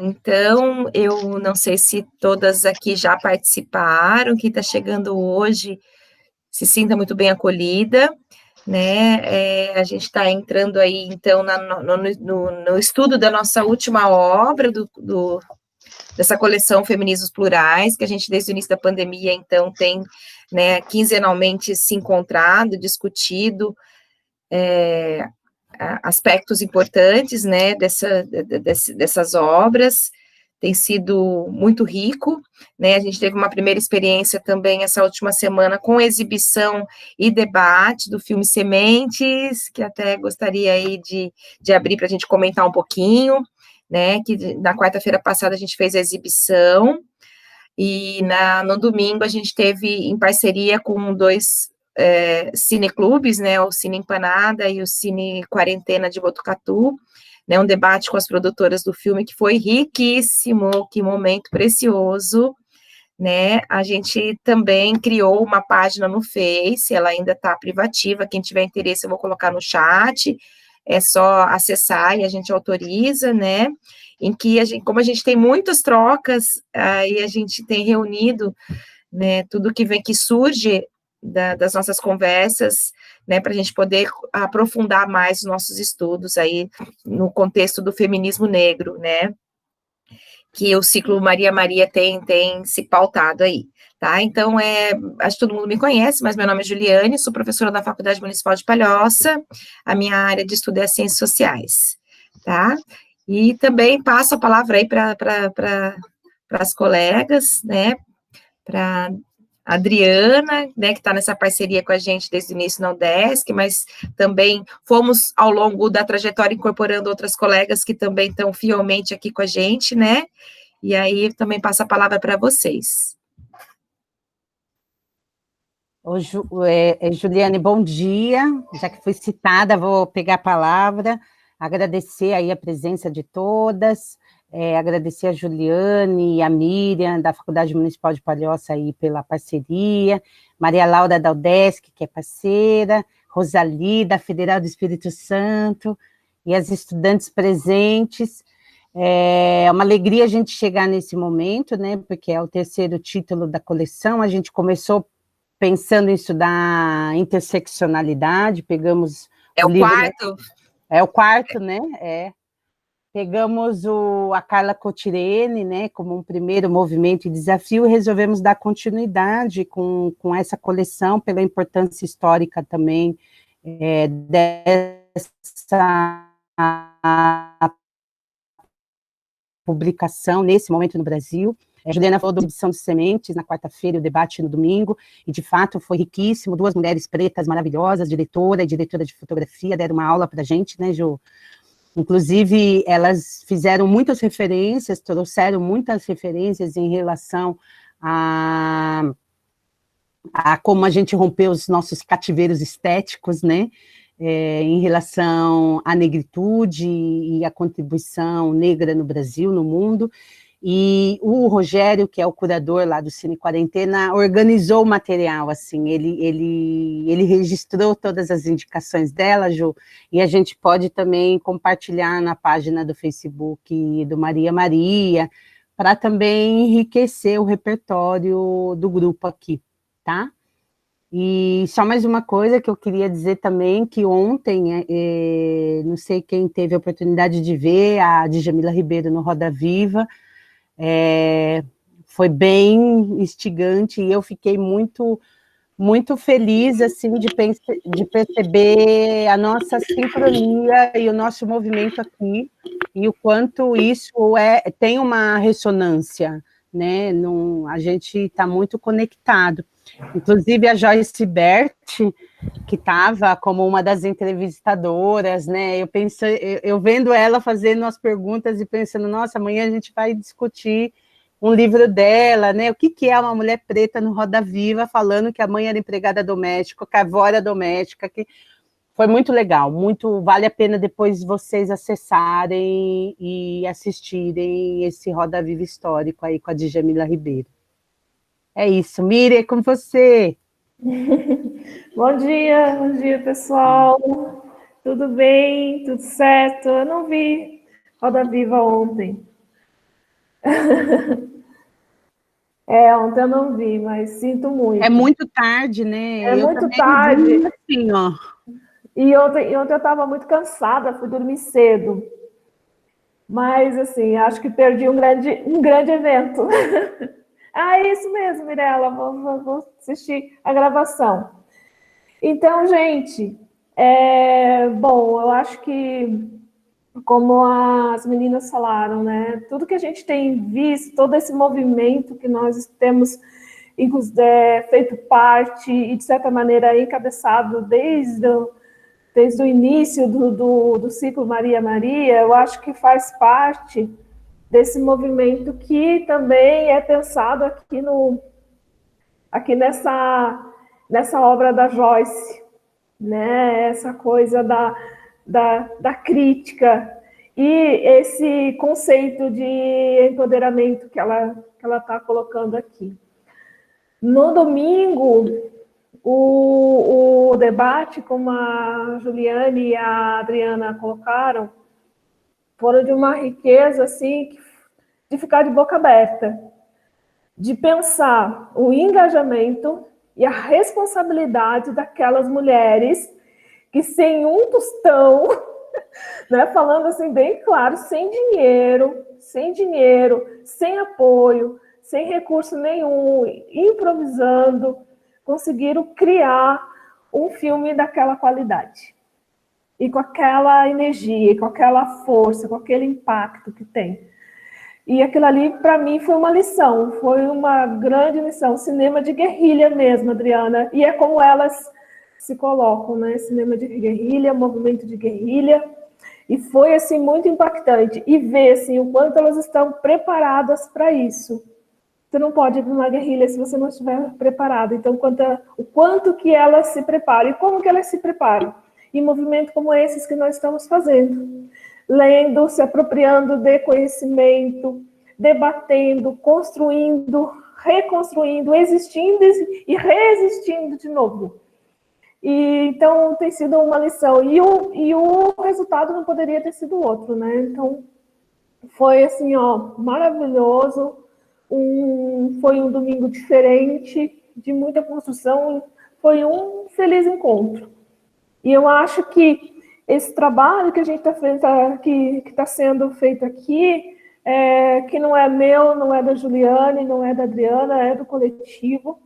então, eu não sei se todas aqui já participaram, quem está chegando hoje se sinta muito bem acolhida, né? A gente está entrando aí, então, no estudo da nossa última obra, dessa coleção Feminismos Plurais, que a gente, desde o início da pandemia, então, tem, né, quinzenalmente se encontrado, discutido, aspectos importantes, né, dessas obras. Tem sido muito rico, né? A gente teve uma primeira experiência também essa última semana com exibição e debate do filme Sementes, que até gostaria aí de abrir para a gente comentar um pouquinho, né? Que na quarta-feira passada a gente fez a exibição, e no domingo a gente teve em parceria com dois cineclubes, né? O Cine Empanada e o Cine Quarentena de Botucatu, né, um debate com as produtoras do filme que foi riquíssimo, que momento precioso, né? A gente também criou uma página no Face, ela ainda está privativa, quem tiver interesse eu vou colocar no chat, é só acessar e a gente autoriza, né? Em que como a gente tem muitas trocas, aí a gente tem reunido, né, tudo que surge das nossas conversas, né, para a gente poder aprofundar mais os nossos estudos aí no contexto do feminismo negro, né, que o ciclo Maria Maria tem se pautado aí, tá? Então, acho que todo mundo me conhece, mas meu nome é Juliane, sou professora da Faculdade Municipal de Palhoça, a minha área de estudo é Ciências Sociais, tá? E também passo a palavra aí para as colegas, né, para Adriana, né, que está nessa parceria com a gente desde o início na UDESC, mas também fomos, ao longo da trajetória, incorporando outras colegas que também estão fielmente aqui com a gente, né, e aí também passo a palavra para vocês. Juliane, bom dia, já que fui citada, vou pegar a palavra, agradecer aí a presença de todas, agradecer a Juliane e a Miriam, da Faculdade Municipal de Palhoça, aí pela parceria, Maria Laura da UDESC, que é parceira, Rosali, da Federal do Espírito Santo, e as estudantes presentes. É uma alegria a gente chegar nesse momento, né, porque é o terceiro título da coleção, a gente começou pensando em estudar interseccionalidade, pegamos o livro... quarto? É o quarto, né, Pegamos a Carla Cotirene, né, como um primeiro movimento e desafio, e resolvemos dar continuidade com essa coleção, pela importância histórica também dessa publicação nesse momento no Brasil. A Juliana falou da exibição de sementes na quarta-feira e o debate no domingo, e de fato foi riquíssimo, duas mulheres pretas maravilhosas, diretora e diretora de fotografia, deram uma aula para a gente, né, Ju? Inclusive, elas fizeram muitas referências, trouxeram muitas referências em relação a como a gente rompeu os nossos cativeiros estéticos, né, em relação à negritude e à contribuição negra no Brasil, no mundo. E o Rogério, que é o curador lá do Cine Quarentena, organizou o material, assim, ele registrou todas as indicações dela, Ju, e a gente pode também compartilhar na página do Facebook do Maria Maria, para também enriquecer o repertório do grupo aqui, tá? E só mais uma coisa que eu queria dizer também, que ontem, não sei quem teve a oportunidade de ver, a Djamila Ribeiro no Roda Viva, foi bem instigante, e eu fiquei muito, muito feliz, assim, de perceber a nossa sincronia e o nosso movimento aqui, e o quanto isso tem uma ressonância, né? A gente está muito conectado. Inclusive a Joyce Bert, que estava como uma das entrevistadoras, né? Eu vendo ela fazendo as perguntas e pensando, nossa, amanhã a gente vai discutir um livro dela, né? O que é uma mulher preta no Roda Viva, falando que a mãe era empregada doméstica, que a avó era doméstica, que foi muito legal, vale a pena depois vocês acessarem e assistirem esse Roda Viva histórico aí com a Djamila Ribeiro. É isso, Miriam, é com você. Bom dia, pessoal. Tudo bem? Tudo certo? Eu não vi Roda Viva ontem. Ontem eu não vi, mas sinto muito. É muito tarde, né? É muito tarde. Assim, ó. E ontem eu estava muito cansada, fui dormir cedo. Mas, assim, acho que perdi um grande evento. É isso mesmo, Mirella, vou assistir a gravação. Então, gente, bom, eu acho que, como as meninas falaram, né, tudo que a gente tem visto, todo esse movimento que nós temos feito parte e, de certa maneira, encabeçado desde o início do ciclo Maria Maria, eu acho que faz parte desse movimento que também é pensado aqui nessa obra da Joyce, né? Essa coisa da crítica e esse conceito de empoderamento que ela está colocando aqui. No domingo, o debate, como a Juliane e a Adriana colocaram, foram de uma riqueza assim, de ficar de boca aberta, de pensar o engajamento e a responsabilidade daquelas mulheres que sem um tostão, né, falando assim bem claro, sem dinheiro, sem apoio, sem recurso nenhum, improvisando, conseguiram criar um filme daquela qualidade. E com aquela energia, com aquela força, com aquele impacto que tem. E aquilo ali, para mim, foi uma lição, foi uma grande lição. Cinema de guerrilha mesmo, Adriana. E é como elas se colocam, né? Cinema de guerrilha, movimento de guerrilha. E foi, assim, muito impactante. E ver, assim, o quanto elas estão preparadas para isso. Você não pode ir para uma guerrilha se você não estiver preparado. Então, o quanto que elas se preparam. E como que elas se preparam? Em movimentos como esses que nós estamos fazendo. Lendo, se apropriando de conhecimento, debatendo, construindo, reconstruindo, existindo e resistindo de novo. E, então, tem sido uma lição. E o resultado não poderia ter sido outro, né? Então, foi assim, ó, maravilhoso. Foi um domingo diferente, de muita construção. Foi um feliz encontro. E eu acho que esse trabalho que a gente que está sendo feito aqui, que não é meu, não é da Juliane, não é da Adriana, é do coletivo,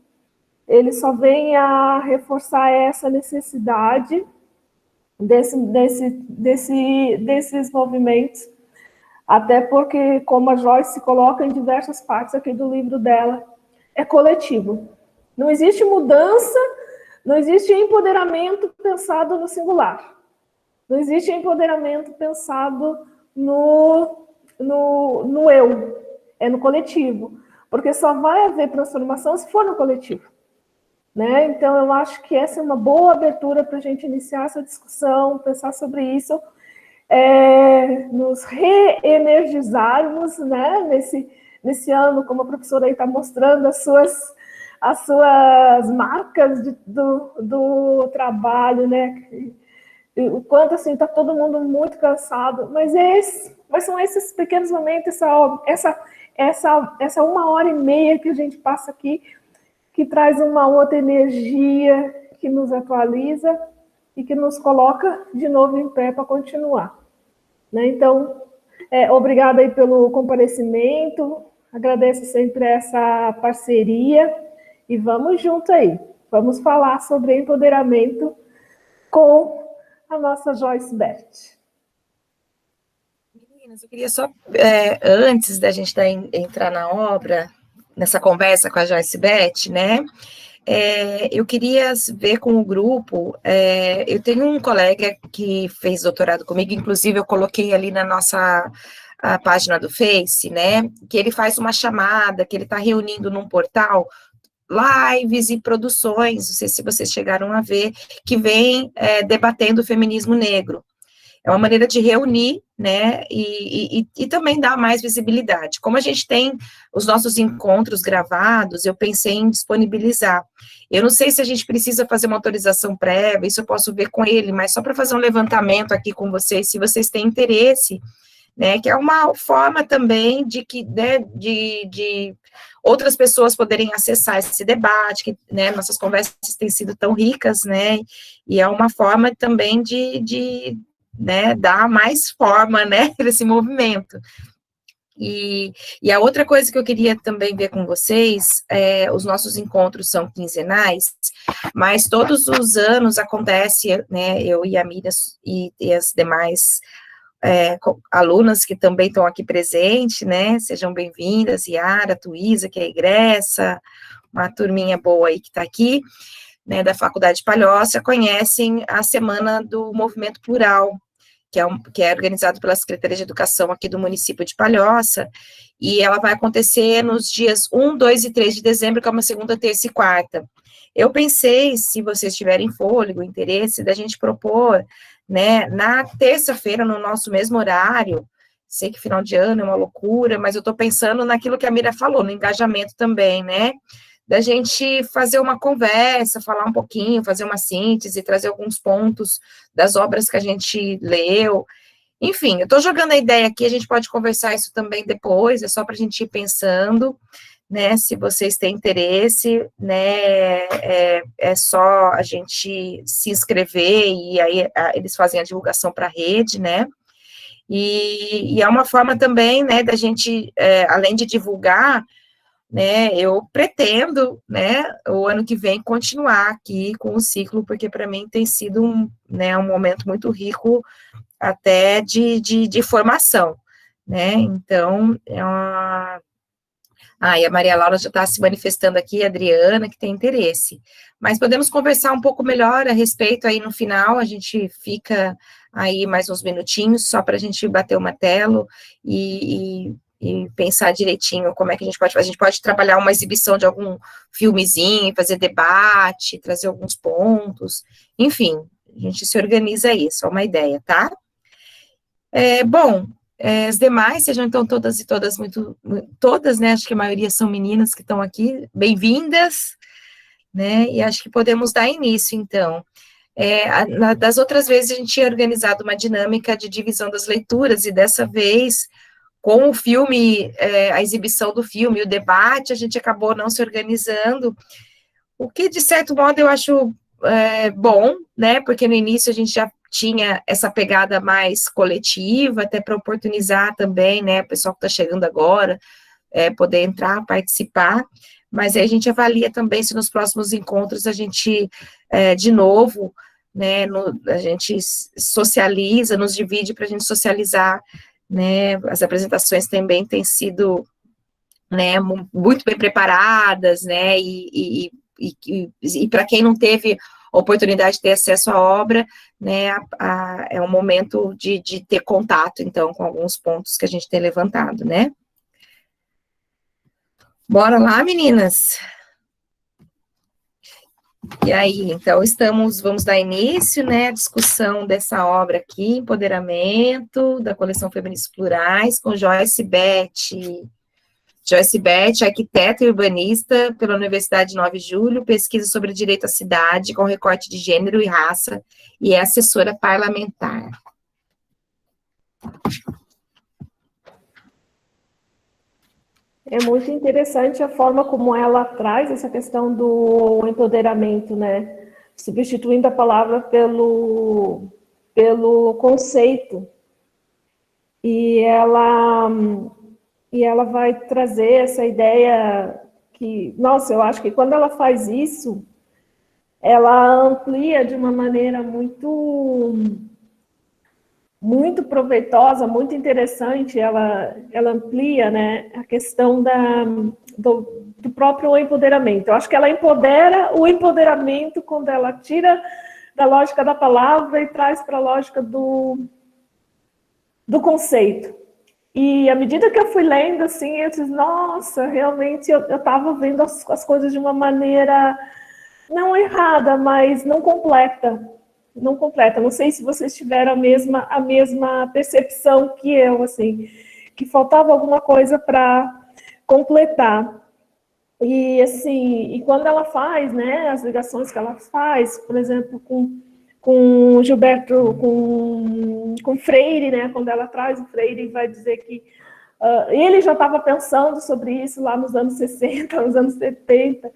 ele só vem a reforçar essa necessidade desses movimentos, até porque, como a Joyce se coloca em diversas partes aqui do livro dela, é coletivo. Não existe mudança, não existe empoderamento pensado no singular. Não existe empoderamento pensado no eu, é no coletivo. Porque só vai haver transformação se for no coletivo. Né? Então, eu acho que essa é uma boa abertura para a gente iniciar essa discussão, pensar sobre isso, nos reenergizarmos, né? nesse ano, como a professora aí está mostrando, as suas marcas do trabalho, né? O quanto assim está todo mundo muito cansado, mas são esses pequenos momentos, essa 1h30 que a gente passa aqui, que traz uma outra energia, que nos atualiza e que nos coloca de novo em pé para continuar. Né? Então, obrigada aí pelo comparecimento, agradeço sempre essa parceria e vamos junto aí, vamos falar sobre empoderamento com a nossa Joyce Bert. Meninas, eu queria só, antes da gente entrar na obra, nessa conversa com a Joyce Bert, né, eu queria ver com o grupo, eu tenho um colega que fez doutorado comigo, inclusive eu coloquei ali na nossa a página do Face, né, que ele faz uma chamada, que ele está reunindo num portal lives e produções, não sei se vocês chegaram a ver, que vem debatendo o feminismo negro. É uma maneira de reunir, né, e também dar mais visibilidade. Como a gente tem os nossos encontros gravados, eu pensei em disponibilizar. Eu não sei se a gente precisa fazer uma autorização prévia, isso eu posso ver com ele, mas só para fazer um levantamento aqui com vocês, se vocês têm interesse né, que é uma forma também de que, né, de outras pessoas poderem acessar esse debate, que, né, nossas conversas têm sido tão ricas, né, e é uma forma também né, dar mais forma, né, para esse movimento. E a outra coisa que eu queria também ver com vocês, os nossos encontros são quinzenais, mas todos os anos acontece, né, eu e a Miriam e as demais alunas que também estão aqui presentes, né, sejam bem-vindas, Yara, Tuísa, que é a egressa, uma turminha boa aí que está aqui, né, da Faculdade Palhoça, conhecem a Semana do Movimento Plural, que é organizado pela Secretaria de Educação aqui do município de Palhoça, e ela vai acontecer nos dias 1, 2 e 3 de dezembro, que é uma segunda, terça e quarta. Eu pensei, se vocês tiverem fôlego, interesse, da gente propor, né, na terça-feira, no nosso mesmo horário, sei que final de ano é uma loucura, mas eu estou pensando naquilo que a Mira falou, no engajamento também, né, da gente fazer uma conversa, falar um pouquinho, fazer uma síntese, trazer alguns pontos das obras que a gente leu. Enfim, eu estou jogando a ideia aqui, a gente pode conversar isso também depois, é só para a gente ir pensando, né, se vocês têm interesse, né, é só a gente se inscrever e aí eles fazem a divulgação para a rede, né, e é uma forma também, né, da gente, além de divulgar, né, eu pretendo, né, o ano que vem continuar aqui com o ciclo, porque para mim tem sido né, um momento muito rico até de formação, né, então, e a Maria Laura já está se manifestando aqui, a Adriana, que tem interesse, mas podemos conversar um pouco melhor a respeito aí no final, a gente fica aí mais uns minutinhos, só para a gente bater o martelo e pensar direitinho como é que a gente pode fazer. A gente pode trabalhar uma exibição de algum filmezinho, fazer debate, trazer alguns pontos, enfim, a gente se organiza aí, só uma ideia, tá? Bom, as demais, sejam então todas e todas todas, né, acho que a maioria são meninas que estão aqui, bem-vindas, né, e acho que podemos dar início, então. Das outras vezes a gente tinha organizado uma dinâmica de divisão das leituras, e dessa vez com o filme, a exibição do filme, o debate, a gente acabou não se organizando, o que, de certo modo, eu acho bom, né, porque no início a gente já tinha essa pegada mais coletiva, até para oportunizar também, né, o pessoal que está chegando agora, poder entrar, participar, mas aí a gente avalia também se nos próximos encontros a gente, de novo, né, a gente socializa, nos divide para a gente socializar, né, as apresentações também têm sido, né, muito bem preparadas, né, e para quem não teve oportunidade de ter acesso à obra, né, é um momento de ter contato, então, com alguns pontos que a gente tem levantado, né. Bora lá, meninas? E aí, então, vamos dar início, né, à discussão dessa obra aqui, Empoderamento, da coleção Feministas Plurais, com Joyce Beth. Joyce Beth, arquiteta e urbanista pela Universidade 9 de Julho, pesquisa sobre direito à cidade, com recorte de gênero e raça, e é assessora parlamentar. É muito interessante a forma como ela traz essa questão do empoderamento, né? Substituindo a palavra pelo conceito. E ela vai trazer essa ideia que, nossa, eu acho que quando ela faz isso, ela amplia de uma maneira muito proveitosa, muito interessante, ela amplia, né, a questão do próprio empoderamento. Eu acho que ela empodera o empoderamento quando ela tira da lógica da palavra e traz para a lógica do conceito. E à medida que eu fui lendo, assim, eu disse, nossa, realmente eu estava vendo as coisas de uma maneira não errada, mas não completa. Não sei se vocês tiveram a mesma percepção que eu, assim, que faltava alguma coisa para completar. E, assim, e quando ela faz, né, as ligações que ela faz, por exemplo, com com Gilberto, com Freire, né? Quando ela traz o Freire, vai dizer que ele já estava pensando sobre isso lá nos anos 60, nos anos 70.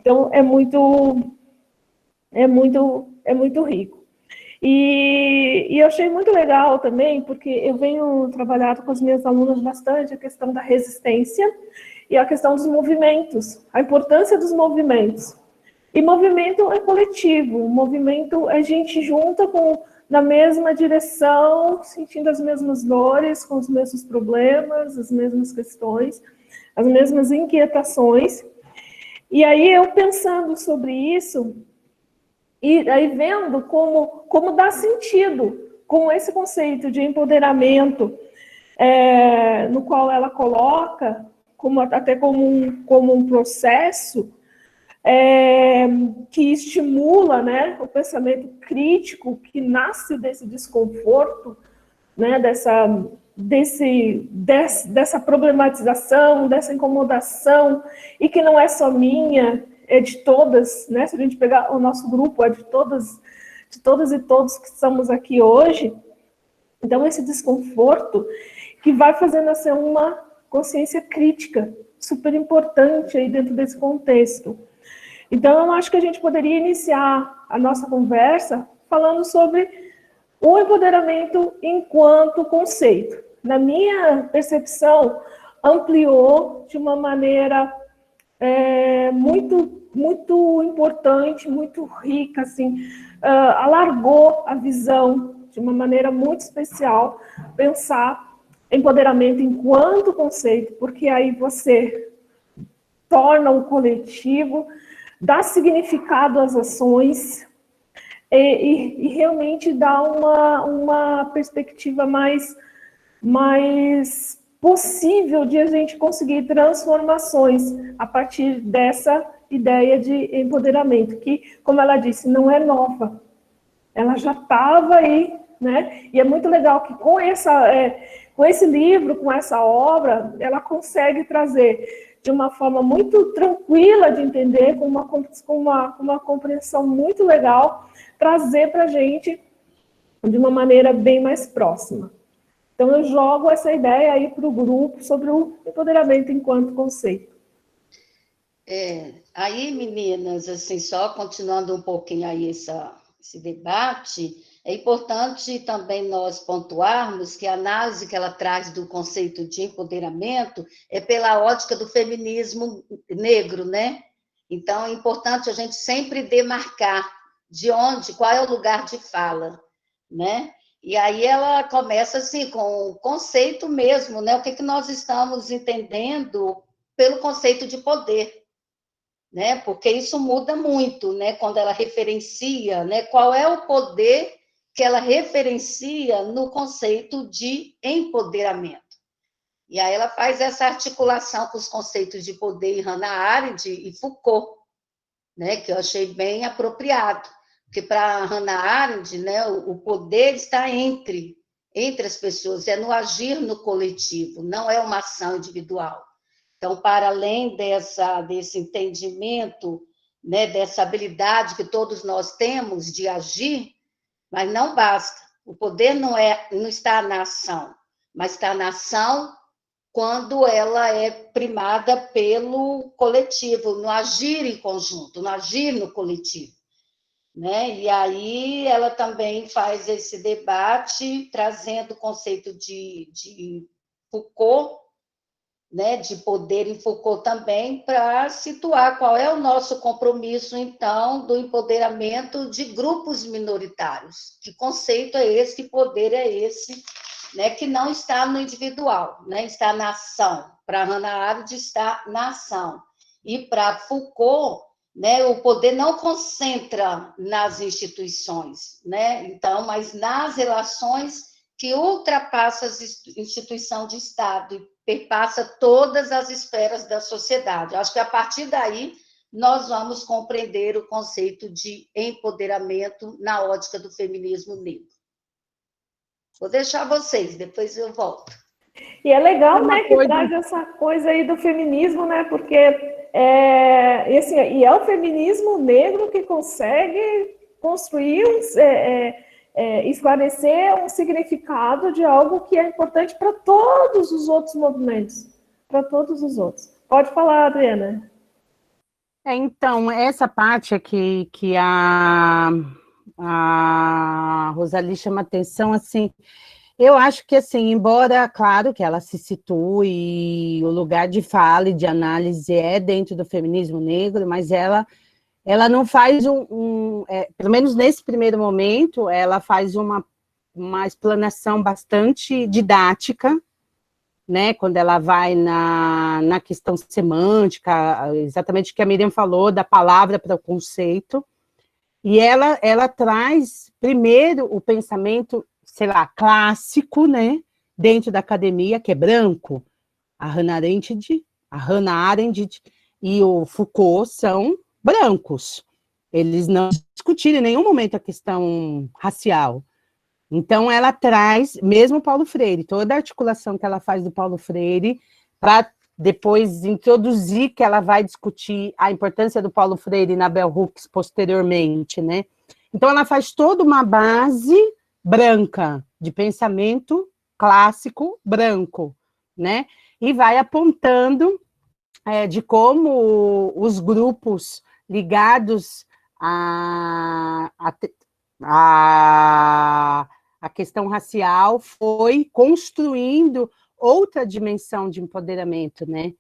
Então, é muito rico. E eu achei muito legal também, porque eu venho trabalhando com as minhas alunas bastante a questão da resistência e a questão dos movimentos, a importância dos movimentos. E movimento é coletivo, movimento é gente junta na mesma direção, sentindo as mesmas dores, com os mesmos problemas, as mesmas questões, as mesmas inquietações. E aí eu pensando sobre isso, e aí vendo como dá sentido com esse conceito de empoderamento, no qual ela coloca, até como um processo que estimula, né, o pensamento crítico, que nasce desse desconforto, né, dessa problematização, dessa incomodação, e que não é só minha, é de todas, né? Se a gente pegar o nosso grupo, é de todas e todos que estamos aqui hoje. Então, esse desconforto que vai fazendo nascer uma consciência crítica super importante aí dentro desse contexto. Então, eu acho que a gente poderia iniciar a nossa conversa falando sobre o empoderamento enquanto conceito. Na minha percepção, ampliou de uma maneira muito importante, muito rica, assim, alargou a visão de uma maneira muito especial, pensar empoderamento enquanto conceito, porque aí você torna o coletivo, dá significado às ações e realmente dá uma perspectiva mais possível de a gente conseguir transformações a partir dessa ideia de empoderamento, que, como ela disse, não é nova. Ela já estava aí, né? E é muito legal que com esse livro, com essa obra, ela consegue trazer de uma forma muito tranquila de entender, com uma compreensão muito legal, trazer para a gente de uma maneira bem mais próxima. Então, eu jogo essa ideia aí para o grupo sobre o empoderamento enquanto conceito. Aí, meninas, assim, só continuando um pouquinho aí esse debate, é importante também nós pontuarmos que a análise que ela traz do conceito de empoderamento é pela ótica do feminismo negro, né? Então, é importante a gente sempre demarcar qual é o lugar de fala, né? E aí ela começa assim com o conceito mesmo, né? O que nós estamos entendendo pelo conceito de poder, né? Porque isso muda muito, né? Quando ela referencia, né? Qual é o poder que ela referencia no conceito de empoderamento. E aí ela faz essa articulação com os conceitos de poder em Hannah Arendt e Foucault, né? Que eu achei bem apropriado. Porque para Hannah Arendt, né, o poder está entre as pessoas, é no agir no coletivo, não é uma ação individual. Então, para além desse entendimento, né, dessa habilidade que todos nós temos de agir, mas não basta. O poder não está na ação, mas está na ação quando ela é primada pelo coletivo, no agir em conjunto, no agir no coletivo. Né? E aí ela também faz esse debate, trazendo o conceito de Foucault, né? De poder em Foucault também, para situar qual é o nosso compromisso, então, do empoderamento de grupos minoritários. Que conceito é esse, que poder é esse, né? Que não está no individual, né? Está na ação. Para Hannah Arendt, está na ação. E para Foucault, né, o poder não concentra nas instituições, né? Então, mas nas relações que ultrapassam as instituições de Estado e perpassa todas as esferas da sociedade. Acho que a partir daí nós vamos compreender o conceito de empoderamento na ótica do feminismo negro. Vou deixar vocês, depois eu volto. E é legal, né, que traz essa coisa aí do feminismo, né, porque é o feminismo negro que consegue construir, esclarecer um significado de algo que é importante para todos os outros movimentos, para todos os outros. Pode falar, Adriana. Então, essa parte aqui que a Rosali chama atenção, assim, eu acho que, assim, embora, claro, que ela se situe, o lugar de fala e de análise é dentro do feminismo negro, mas ela não faz pelo menos nesse primeiro momento, ela faz uma explanação bastante didática, né, quando ela vai na questão semântica, exatamente o que a Miriam falou, da palavra para o conceito, e ela traz, primeiro, o pensamento, sei lá, clássico, né, dentro da academia, que é branco. A Hannah Arendt e o Foucault são brancos. Eles não discutiram em nenhum momento a questão racial. Então, ela traz, mesmo Paulo Freire, toda a articulação que ela faz do Paulo Freire, para depois introduzir que ela vai discutir a importância do Paulo Freire na Bell Hooks posteriormente, né? Então, ela faz toda uma base branca, de pensamento clássico branco, né? E vai apontando de como os grupos ligados a questão racial foi construindo outra dimensão de empoderamento, né?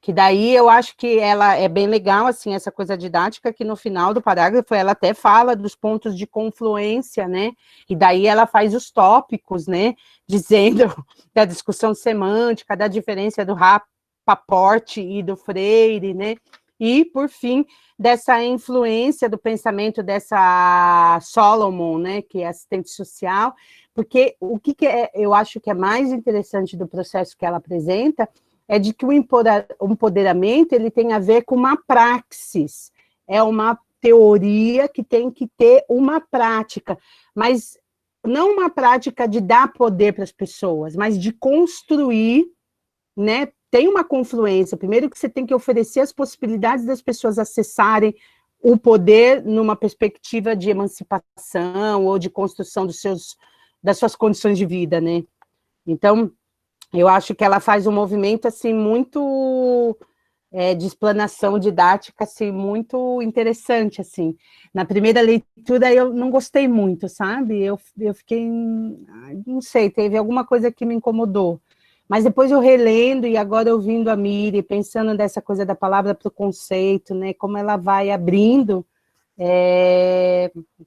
Que daí eu acho que ela é bem legal, assim, essa coisa didática, que no final do parágrafo ela até fala dos pontos de confluência, né? E daí ela faz os tópicos, né? Dizendo da discussão semântica, da diferença do Rapaport e do Freire, né? E, por fim, dessa influência do pensamento dessa Solomon, né, que é assistente social, porque o que eu acho que é mais interessante do processo que ela apresenta é de que o empoderamento ele tem a ver com uma praxis, é uma teoria que tem que ter uma prática, mas não uma prática de dar poder para as pessoas, mas de construir, né? Tem uma confluência, primeiro que você tem que oferecer as possibilidades das pessoas acessarem o poder numa perspectiva de emancipação ou de construção das suas condições de vida, né? Então, eu acho que ela faz um movimento, assim, muito de explanação didática, assim, muito interessante, assim. Na primeira leitura, eu não gostei muito, sabe? Eu fiquei, não sei, teve alguma coisa que me incomodou. Mas depois eu relendo, e agora ouvindo a Miri, pensando nessa coisa da palavra para o conceito, né, como ela vai abrindo,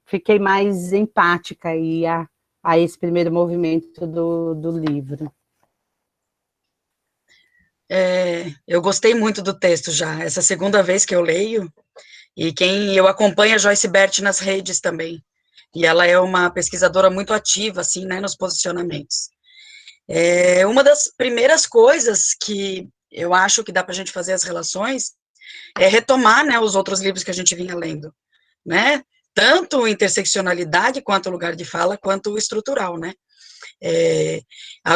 fiquei mais empática aí a esse primeiro movimento do livro. Eu gostei muito do texto já, essa segunda vez que eu leio, e eu acompanho a Joyce Bert nas redes também, e ela é uma pesquisadora muito ativa, assim, né, nos posicionamentos. Uma das primeiras coisas que eu acho que dá para a gente fazer as relações é retomar, né, os outros livros que a gente vinha lendo, né, tanto interseccionalidade, quanto lugar de fala, quanto o estrutural, né.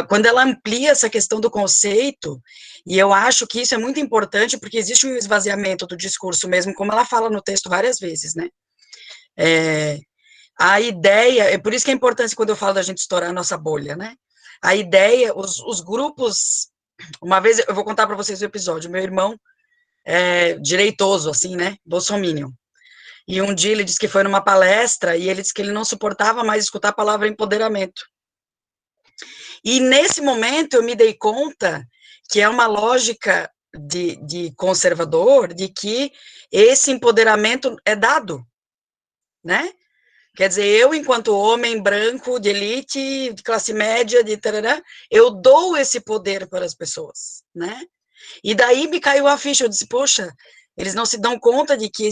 Quando ela amplia essa questão do conceito, e eu acho que isso é muito importante, porque existe um esvaziamento do discurso mesmo, como ela fala no texto várias vezes, né. A ideia, é por isso que é importante quando eu falo da gente estourar a nossa bolha, né. A ideia, os grupos, uma vez, eu vou contar para vocês o episódio, meu irmão é direitoso, assim, né, bolsominion, e um dia ele disse que foi numa palestra, e ele disse que ele não suportava mais escutar a palavra empoderamento, e nesse momento eu me dei conta que é uma lógica de conservador, de que esse empoderamento é dado, né. Quer dizer, eu, enquanto homem branco, de elite, de classe média, tarará, eu dou esse poder para as pessoas, né? E daí me caiu a ficha, eu disse, poxa, eles não se dão conta de que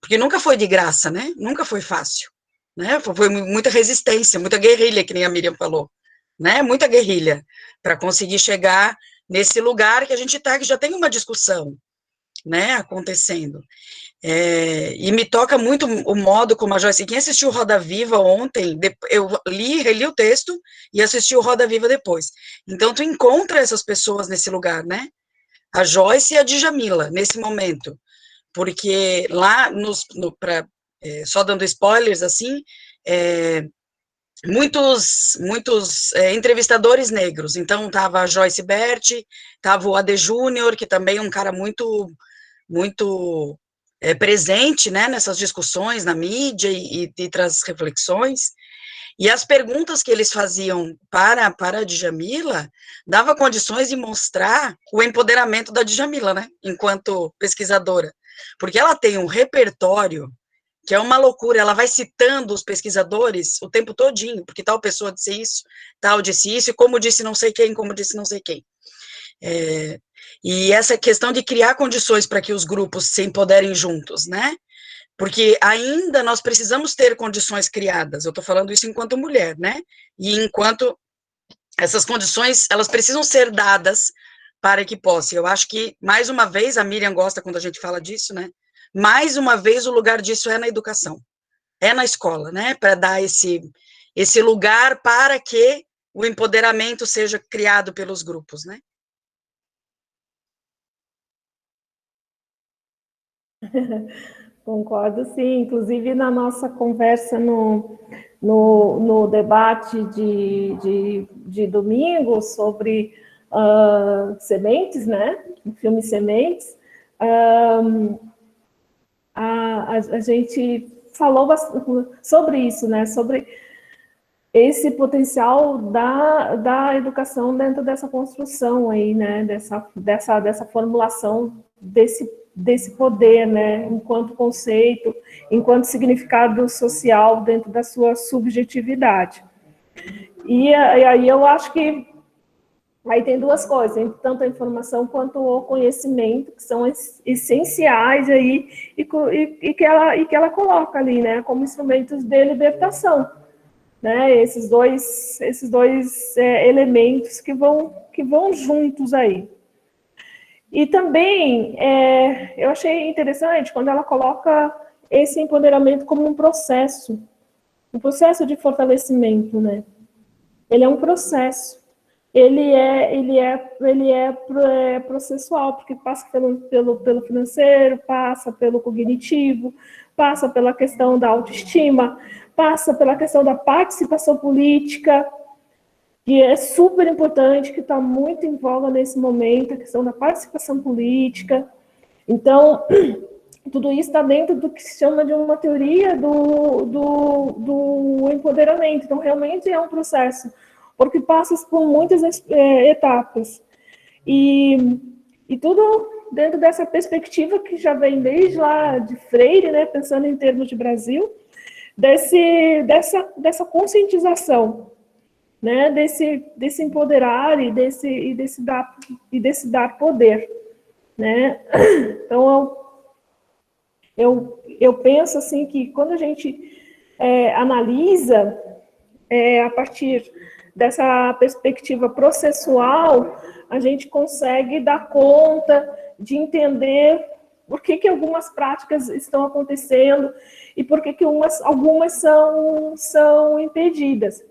porque nunca foi de graça, né? Nunca foi fácil, né? Foi muita resistência, muita guerrilha, que nem a Miriam falou, né? Muita guerrilha, para conseguir chegar nesse lugar que a gente está, que já tem uma discussão, né, acontecendo. E me toca muito o modo como a Joyce, quem assistiu Roda Viva ontem, eu reli o texto e assisti o Roda Viva depois, então tu encontra essas pessoas nesse lugar, né, a Joyce e a Djamila, nesse momento, porque lá, só dando spoilers, assim, muitos entrevistadores negros. Então, estava a Joyce Berti, estava o Ade Júnior, que também é um cara muito presente, né, nessas discussões na mídia e traz reflexões. E as perguntas que eles faziam para a Djamila dava condições de mostrar o empoderamento da Djamila, né, enquanto pesquisadora, porque ela tem um repertório que é uma loucura, ela vai citando os pesquisadores o tempo todinho, porque tal pessoa disse isso, tal disse isso, e como disse não sei quem, como disse não sei quem. E essa questão de criar condições para que os grupos se empoderem juntos, né? Porque ainda nós precisamos ter condições criadas, eu estou falando isso enquanto mulher, né? E enquanto essas condições, elas precisam ser dadas para que possa. Eu acho que, mais uma vez, a Miriam gosta quando a gente fala disso, né? Mais uma vez, o lugar disso é na educação, é na escola, né? Para dar esse lugar para que o empoderamento seja criado pelos grupos, né? Concordo, sim. Inclusive, na nossa conversa no debate de domingo sobre Sementes, né? O filme Sementes, a gente falou sobre isso, né? Sobre esse potencial da educação dentro dessa construção aí, né? Dessa formulação desse poder, né? Enquanto conceito, enquanto significado social dentro da sua subjetividade. E aí eu acho que aí tem duas coisas, tanto a informação quanto o conhecimento, que são essenciais aí, e que ela coloca ali, né, como instrumentos de libertação, né, esses dois elementos que vão juntos aí. E também, eu achei interessante quando ela coloca esse empoderamento como um processo de fortalecimento, né, ele é um processo. Ele é processual, porque passa pelo financeiro, passa pelo cognitivo, passa pela questão da autoestima, passa pela questão da participação política, que é super importante, que está muito em voga nesse momento, a questão da participação política. Então, tudo isso está dentro do que se chama de uma teoria do empoderamento. Então, realmente é um processo, porque passa por muitas etapas. E tudo dentro dessa perspectiva que já vem desde lá de Freire, né, pensando em termos de Brasil, dessa conscientização, né, desse empoderar e desse dar poder, né? Então, eu penso assim que quando a gente analisa a partir dessa perspectiva processual, a gente consegue dar conta de entender por que algumas práticas estão acontecendo e por que algumas são impedidas.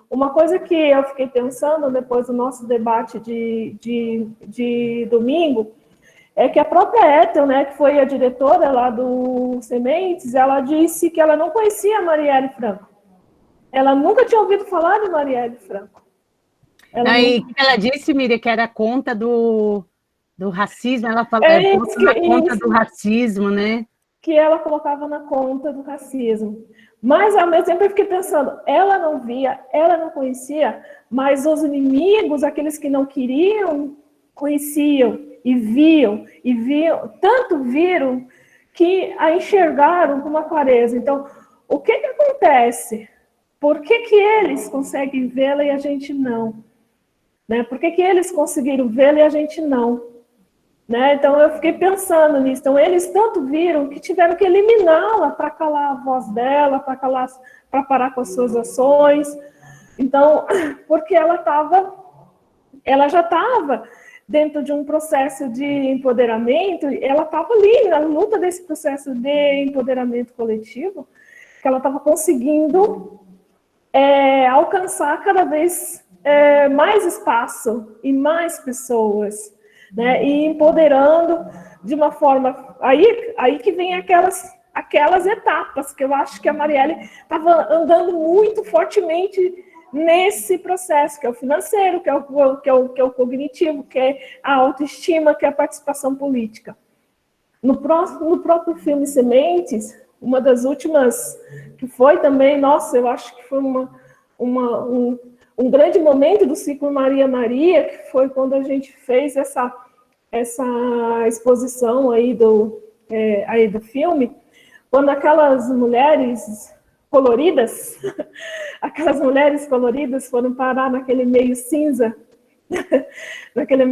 Uma coisa que eu fiquei pensando depois do nosso debate de domingo é que a própria Ethel, né, que foi a diretora lá do Sementes, ela disse que ela não conhecia a Marielle Franco. Ela nunca tinha ouvido falar de Marielle Franco. E o que ela disse, Miriam, que era conta do racismo, ela falou na conta do racismo, né? Que ela colocava na conta do racismo. Mas, ao mesmo tempo, eu fiquei pensando, ela não via, ela não conhecia, mas os inimigos, aqueles que não queriam, conheciam e viam, tanto viram que a enxergaram com uma clareza. Então, o que acontece? Por que eles conseguem vê-la e a gente não? Né? Por que eles conseguiram vê-la e a gente não? Né? Então, eu fiquei pensando nisso. Então, eles tanto viram que tiveram que eliminá-la para calar a voz dela, para parar com as suas ações. Então, porque ela já estava dentro de um processo de empoderamento, ela estava ali na luta desse processo de empoderamento coletivo, que ela estava conseguindo alcançar cada vez mais espaço e mais pessoas, né? E empoderando de uma forma... Aí que vem aquelas aquelas etapas, que eu acho que a Marielle estava andando muito fortemente nesse processo, que é o financeiro, que é o cognitivo, que é a autoestima, que é a participação política. No próprio filme Sementes, uma das últimas, que foi também, nossa, eu acho que foi um grande momento do ciclo Maria Maria, que foi quando a gente fez essa exposição aí do filme, quando aquelas mulheres coloridas, foram parar naquele meio cinza, naquele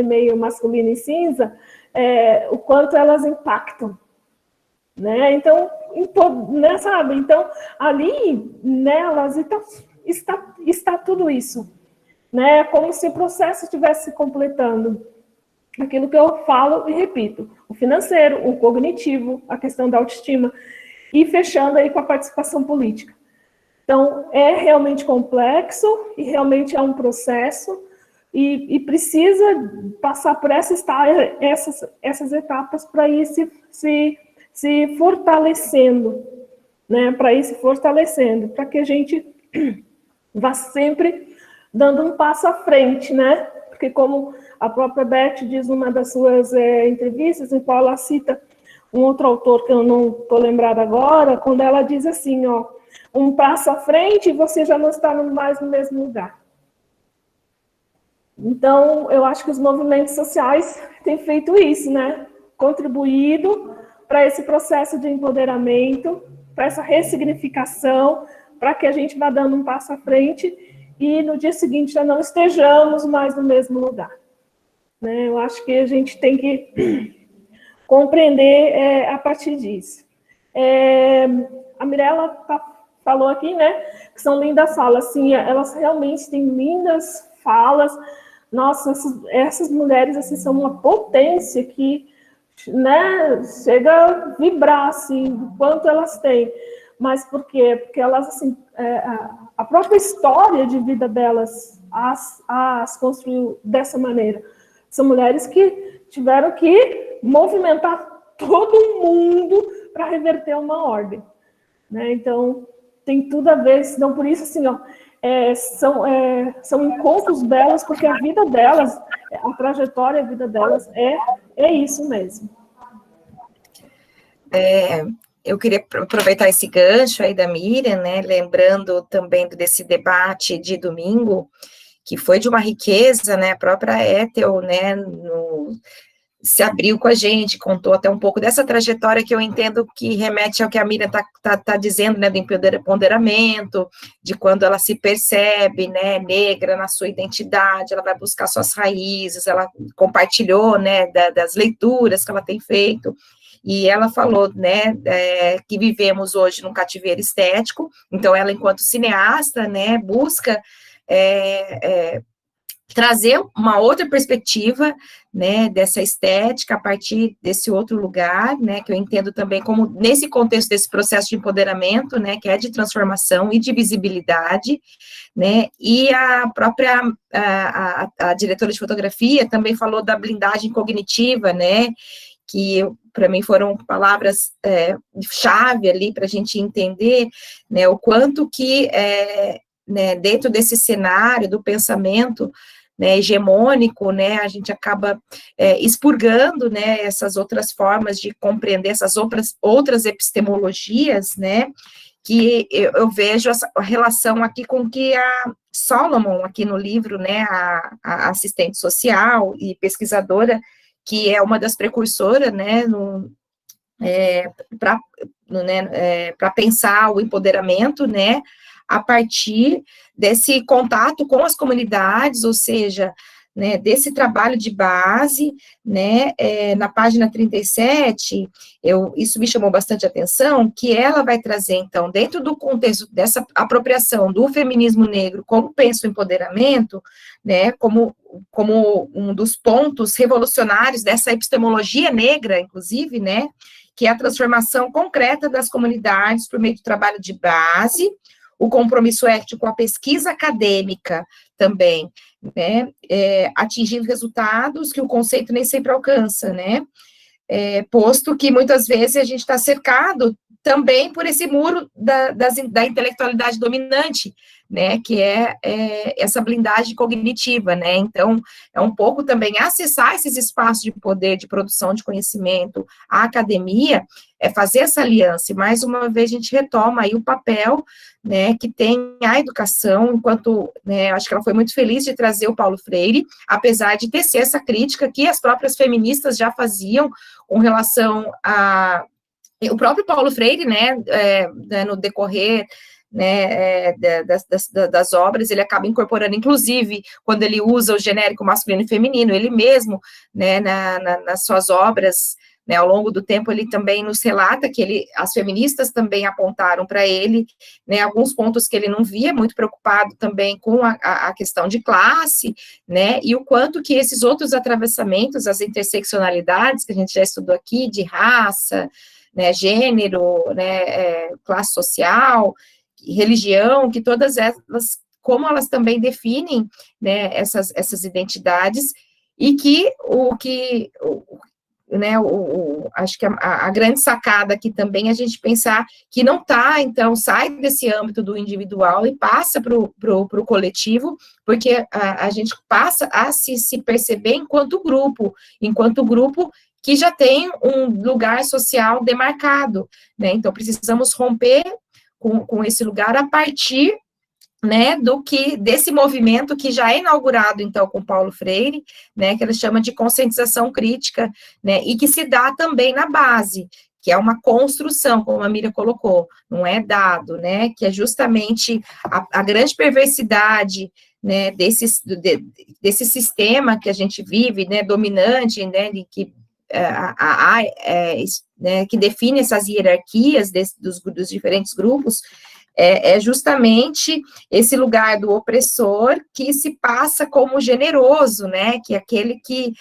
meio masculino e cinza, o quanto elas impactam, né? Então, né, sabe? Então, ali nelas está tudo isso, né? Como se o processo estivesse se completando. Aquilo que eu falo e repito, o financeiro, o cognitivo, a questão da autoestima, e fechando aí com a participação política. Então, é realmente complexo e realmente é um processo e precisa passar por essas etapas para ir se fortalecendo, né? Para ir se fortalecendo, para que a gente vá sempre dando um passo à frente, né? Porque como a própria Beth diz numa das suas entrevistas, em qual ela cita um outro autor que eu não estou lembrada agora, quando ela diz assim, ó, um passo à frente e você já não está mais no mesmo lugar. Então, eu acho que os movimentos sociais têm feito isso, né? Contribuído para esse processo de empoderamento, para essa ressignificação, para que a gente vá dando um passo à frente e no dia seguinte já não estejamos mais no mesmo lugar. Né? Eu acho que a gente tem que compreender a partir disso. A Mirella falou aqui, né, que são lindas falas. Sim, elas realmente têm lindas falas. Nossa, essas mulheres assim, são uma potência que, né, chega a vibrar assim, do quanto elas têm. Mas por quê? Porque elas, assim, a própria história de vida delas as construiu dessa maneira. São mulheres que tiveram que movimentar todo mundo para reverter uma ordem, né? Então, tem tudo a ver, senão por isso, assim, ó, são encontros belos, porque a vida delas, a trajetória, a vida delas é isso mesmo. Eu queria aproveitar esse gancho aí da Miriam, né, lembrando também desse debate de domingo, que foi de uma riqueza, né, a própria Ethel, né, se abriu com a gente, contou até um pouco dessa trajetória que eu entendo que remete ao que a Miriam tá dizendo, né, do empoderamento, de quando ela se percebe, né, negra na sua identidade, ela vai buscar suas raízes, ela compartilhou, né, das leituras que ela tem feito, e ela falou, né, que vivemos hoje num cativeiro estético, então ela, enquanto cineasta, né, busca trazer uma outra perspectiva, né, dessa estética a partir desse outro lugar, né, que eu entendo também como, nesse contexto desse processo de empoderamento, né, que é de transformação e de visibilidade, né, e a própria, a diretora de fotografia também falou da blindagem cognitiva, né, que para mim foram palavras chave ali para a gente entender, né, o quanto que, né, dentro desse cenário do pensamento, né, hegemônico, né, a gente acaba expurgando, né, essas outras formas de compreender, essas outras epistemologias, né, que eu vejo a relação aqui com que a Solomon, aqui no livro, né, a assistente social e pesquisadora, que é uma das precursoras, né, para pensar o empoderamento, né, a partir desse contato com as comunidades, ou seja, né, desse trabalho de base, né, na página 37, isso me chamou bastante atenção, que ela vai trazer, então, dentro do contexto dessa apropriação do feminismo negro, como pensa o empoderamento, né, como um dos pontos revolucionários dessa epistemologia negra, inclusive, né, que é a transformação concreta das comunidades por meio do trabalho de base, o compromisso ético com a pesquisa acadêmica também, né, atingindo resultados que o conceito nem sempre alcança, né, posto que muitas vezes a gente está cercado também por esse muro da intelectualidade dominante, né, que é essa blindagem cognitiva, né, então, é um pouco também acessar esses espaços de poder, de produção de conhecimento, a academia, fazer essa aliança, e mais uma vez a gente retoma aí o papel, né, que tem a educação, enquanto, né, acho que ela foi muito feliz de trazer o Paulo Freire, apesar de tecer essa crítica que as próprias feministas já faziam com relação a o próprio Paulo Freire, né, no decorrer, né, das obras, ele acaba incorporando, inclusive, quando ele usa o genérico masculino e feminino, ele mesmo, né, nas suas obras, né, ao longo do tempo, ele também nos relata que as feministas também apontaram para ele, né, alguns pontos que ele não via, muito preocupado também com a questão de classe, né, e o quanto que esses outros atravessamentos, as interseccionalidades, que a gente já estudou aqui, de raça, né, gênero, né, classe social, religião, que todas elas, como elas também definem, né, essas identidades, e que acho que a grande sacada aqui também é a gente pensar que não está, então, sai desse âmbito do individual e passa para o coletivo, porque a gente passa a se perceber enquanto grupo que já tem um lugar social demarcado, né, então precisamos romper com esse lugar a partir, né, desse movimento que já é inaugurado, então, com Paulo Freire, né, que ele chama de conscientização crítica, né, e que se dá também na base, que é uma construção, como a Miriam colocou, não é dado, né, que é justamente a grande perversidade, né, desse sistema que a gente vive, né, dominante, né, de que né, que define essas hierarquias dos diferentes grupos, é justamente esse lugar do opressor que se passa como generoso, né, que é aquele que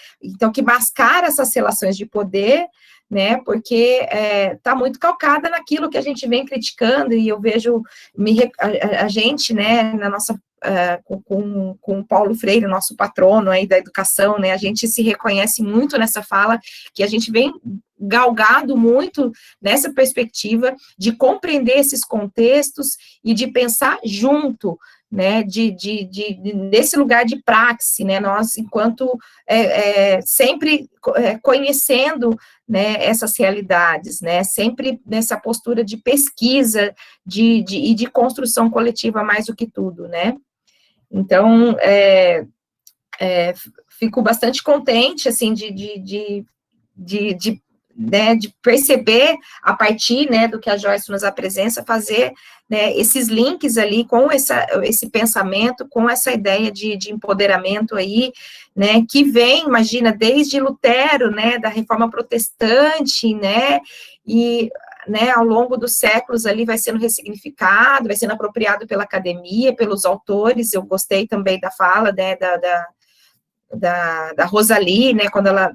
mascara essas relações de poder, né, porque está muito calcada naquilo que a gente vem criticando, e eu vejo a gente, né, na nossa com o Paulo Freire, nosso patrono aí da educação, né, a gente se reconhece muito nessa fala, que a gente vem galgado muito nessa perspectiva de compreender esses contextos e de pensar junto, né, nesse lugar de praxe, né, nós, enquanto sempre conhecendo, né, essas realidades, né, sempre nessa postura de pesquisa e de construção coletiva mais do que tudo, né. Então, fico bastante contente, assim, né, de perceber, a partir, né, do que a Joyce nos apresenta, fazer, né, esses links ali com esse pensamento, com essa ideia de empoderamento aí, né, que vem, imagina, desde Lutero, né, da Reforma Protestante, né, e, né, ao longo dos séculos ali vai sendo ressignificado, vai sendo apropriado pela academia, pelos autores. Eu gostei também da fala, né, da Rosalie, né, quando ela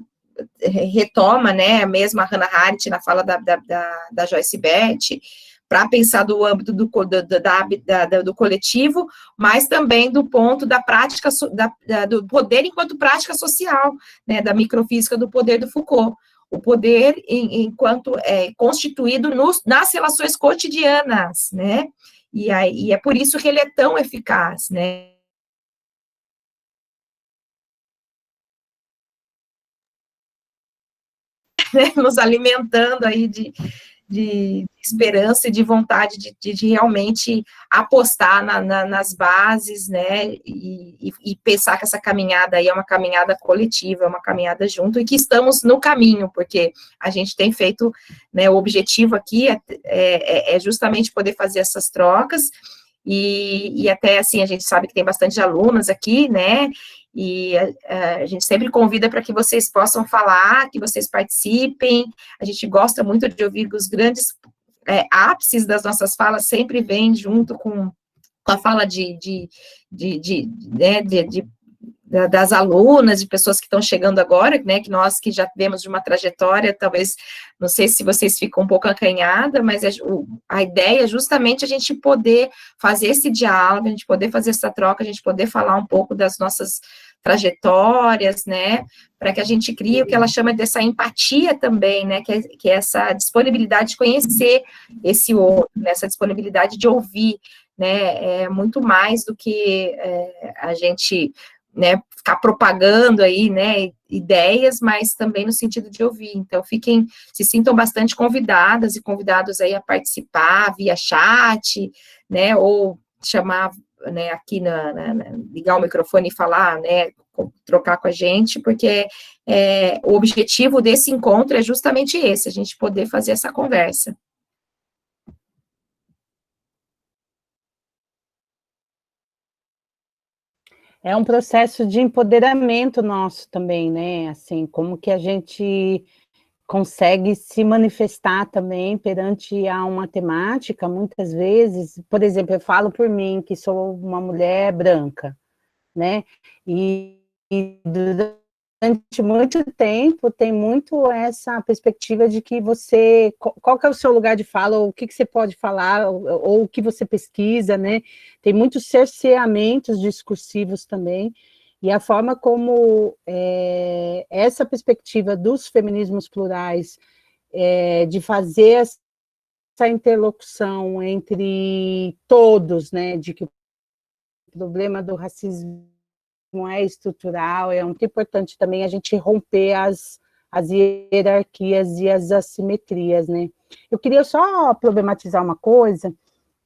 retoma, né, a mesma Hannah Arendt na fala da Joyce Beth, para pensar do âmbito do coletivo, mas também do ponto da prática, do poder enquanto prática social, né, da microfísica do poder do Foucault, o poder enquanto constituído nas relações cotidianas, né, e é por isso que ele é tão eficaz, né, nos alimentando aí de esperança e de vontade de realmente apostar nas bases, né, e pensar que essa caminhada aí é uma caminhada coletiva, é uma caminhada junto, e que estamos no caminho, porque a gente tem feito, né, o objetivo aqui é justamente poder fazer essas trocas, e até, assim, a gente sabe que tem bastante alunos aqui, né, e a gente sempre convida para que vocês possam falar, que vocês participem. A gente gosta muito de ouvir os grandes ápices das nossas falas, sempre vem junto com a fala das alunas, de pessoas que estão chegando agora, né, que nós que já vemos de uma trajetória, talvez, não sei se vocês ficam um pouco acanhada, mas a ideia é justamente a gente poder fazer esse diálogo, a gente poder fazer essa troca, a gente poder falar um pouco das nossas trajetórias, né, para que a gente crie o que ela chama dessa empatia também, né, que é essa disponibilidade de conhecer esse outro, né, essa disponibilidade de ouvir, né, é muito mais do que a gente, né, ficar propagando aí, né, ideias, mas também no sentido de ouvir. Então, se sintam bastante convidadas e convidados aí a participar via chat, né, ou chamar, né, aqui ligar o microfone e falar, né, trocar com a gente, porque o objetivo desse encontro é justamente esse, a gente poder fazer essa conversa. É um processo de empoderamento nosso também, né? Assim, como que a gente consegue se manifestar também perante a uma temática, muitas vezes, por exemplo, eu falo por mim, que sou uma mulher branca, né? E durante muito tempo tem muito essa perspectiva de que você, qual que é o seu lugar de fala, ou o que você pode falar, ou o que você pesquisa, né? Tem muitos cerceamentos discursivos também, e a forma como essa perspectiva dos feminismos plurais, de fazer essa interlocução entre todos, né, de que o problema do racismo é estrutural, é muito importante também a gente romper as hierarquias e as assimetrias, né. Eu queria só problematizar uma coisa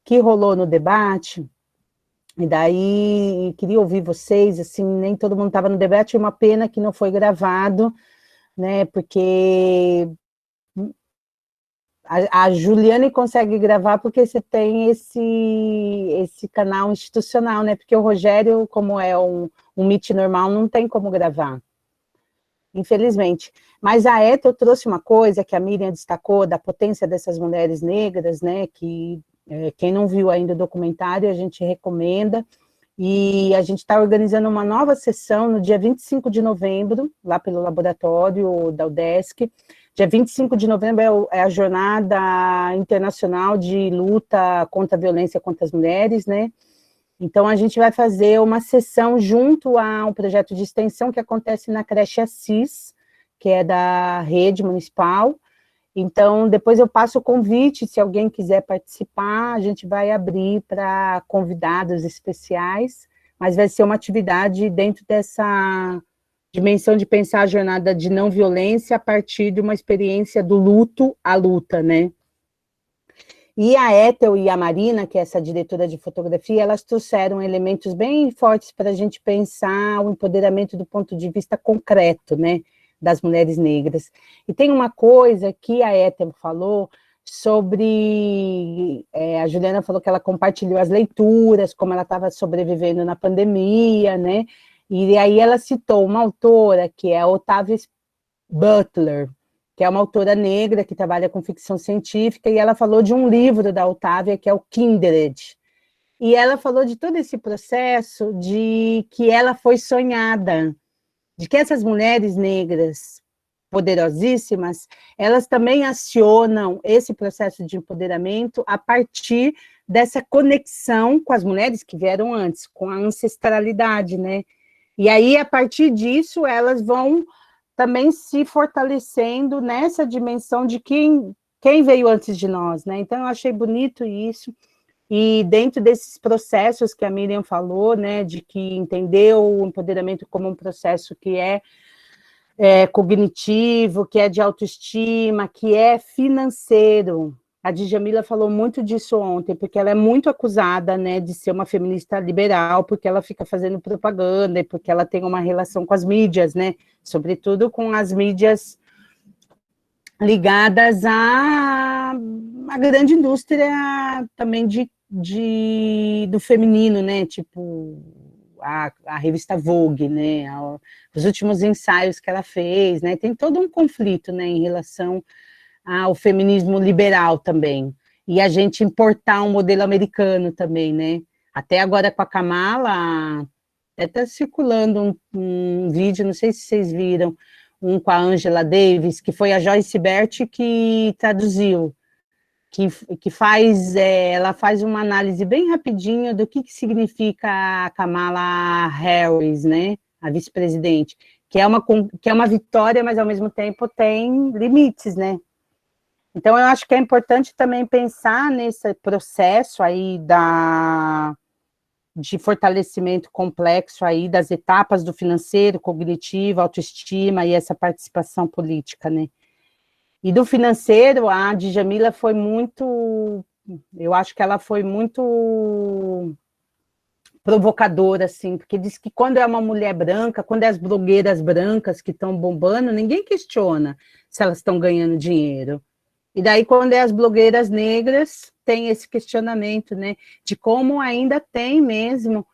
que rolou no debate, e daí queria ouvir vocês, assim, nem todo mundo estava no debate, uma pena que não foi gravado, né, porque a Juliane consegue gravar porque você tem esse canal institucional, né, porque o Rogério, como é um Meet normal, não tem como gravar, infelizmente. Mas a Ethel trouxe uma coisa que a Miriam destacou, da potência dessas mulheres negras, né, que quem não viu ainda o documentário, a gente recomenda, e a gente está organizando uma nova sessão no dia 25 de novembro, lá pelo laboratório da UDESC. Dia 25 de novembro é a Jornada Internacional de Luta contra a Violência contra as Mulheres, né? Então, a gente vai fazer uma sessão junto a um projeto de extensão que acontece na creche Assis, que é da rede municipal. Então, depois eu passo o convite, se alguém quiser participar, a gente vai abrir para convidados especiais, mas vai ser uma atividade dentro dessa dimensão de pensar a jornada de não violência a partir de uma experiência do luto à luta, né? E a Ethel e a Marina, que é essa diretora de fotografia, elas trouxeram elementos bem fortes para a gente pensar o empoderamento do ponto de vista concreto, né, das mulheres negras. E tem uma coisa que a Ethel falou sobre, a Juliana falou que ela compartilhou as leituras, como ela estava sobrevivendo na pandemia, né, e aí ela citou uma autora, que é a Octavia Butler, que é uma autora negra que trabalha com ficção científica, e ela falou de um livro da Octavia, que é o Kindred. E ela falou de todo esse processo de que ela foi sonhada, de que essas mulheres negras poderosíssimas, elas também acionam esse processo de empoderamento a partir dessa conexão com as mulheres que vieram antes, com a ancestralidade, né? E aí, a partir disso, elas vão também se fortalecendo nessa dimensão de quem veio antes de nós, né? Então, eu achei bonito isso, e dentro desses processos que a Miriam falou, né, de que entendeu o empoderamento como um processo que é cognitivo, que é de autoestima, que é financeiro. A Djamila falou muito disso ontem, porque ela é muito acusada, né, de ser uma feminista liberal, porque ela fica fazendo propaganda, e porque ela tem uma relação com as mídias, né, sobretudo com as mídias ligadas à grande indústria também do feminino, né, tipo a revista Vogue, né, os últimos ensaios que ela fez, né, tem todo um conflito, né, em relação ao feminismo liberal também, e a gente importar um modelo americano também, né, até agora com a Kamala, Está circulando um vídeo, não sei se vocês viram, um com a Angela Davis, que foi a Joyce Bert que traduziu, que faz, ela faz uma análise bem rapidinho do que significa a Kamala Harris, né, a vice-presidente, que é uma vitória, mas ao mesmo tempo tem limites, né? Então, eu acho que é importante também pensar nesse processo aí de fortalecimento complexo aí das etapas do financeiro, cognitivo, autoestima e essa participação política, né? E do financeiro, a Djamila foi muito, eu acho que ela foi muito provocadora, assim, porque diz que quando é uma mulher branca, quando é as blogueiras brancas que estão bombando, ninguém questiona se elas estão ganhando dinheiro. E daí, quando é as blogueiras negras, tem esse questionamento, né, de como ainda tem mesmo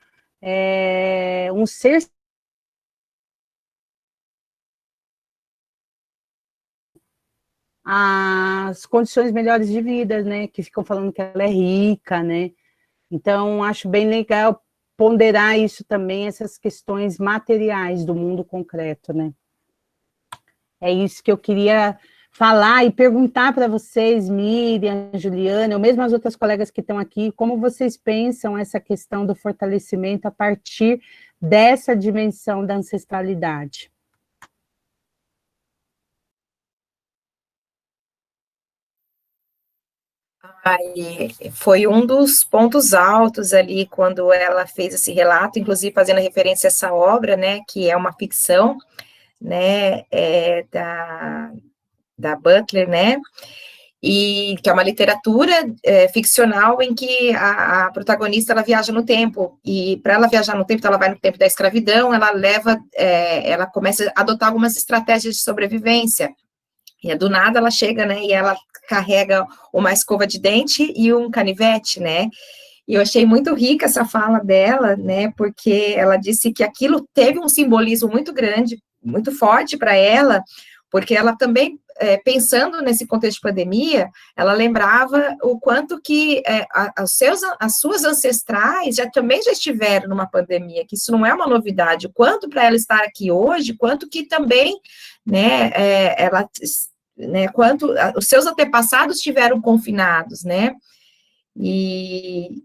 um ser as condições melhores de vida, né, que ficam falando que ela é rica, né, então acho bem legal ponderar isso também, essas questões materiais do mundo concreto, né. É isso que eu queria falar e perguntar para vocês, Miriam, Juliana, ou mesmo as outras colegas que estão aqui, como vocês pensam essa questão do fortalecimento a partir dessa dimensão da ancestralidade? Aí, foi um dos pontos altos ali, quando ela fez esse relato, inclusive fazendo referência a essa obra, né, que é uma ficção, né, da Butler, né, e que é uma literatura ficcional em que a protagonista, ela viaja no tempo, e para ela viajar no tempo, então ela vai no tempo da escravidão, ela começa a adotar algumas estratégias de sobrevivência, e do nada ela chega, né, e ela carrega uma escova de dente e um canivete, né, e eu achei muito rica essa fala dela, né, porque ela disse que aquilo teve um simbolismo muito grande, muito forte para ela, porque ela também, pensando nesse contexto de pandemia, ela lembrava o quanto que as suas ancestrais também já estiveram numa pandemia, que isso não é uma novidade, o quanto para ela estar aqui hoje, quanto que também, né, quanto os seus antepassados estiveram confinados, né, e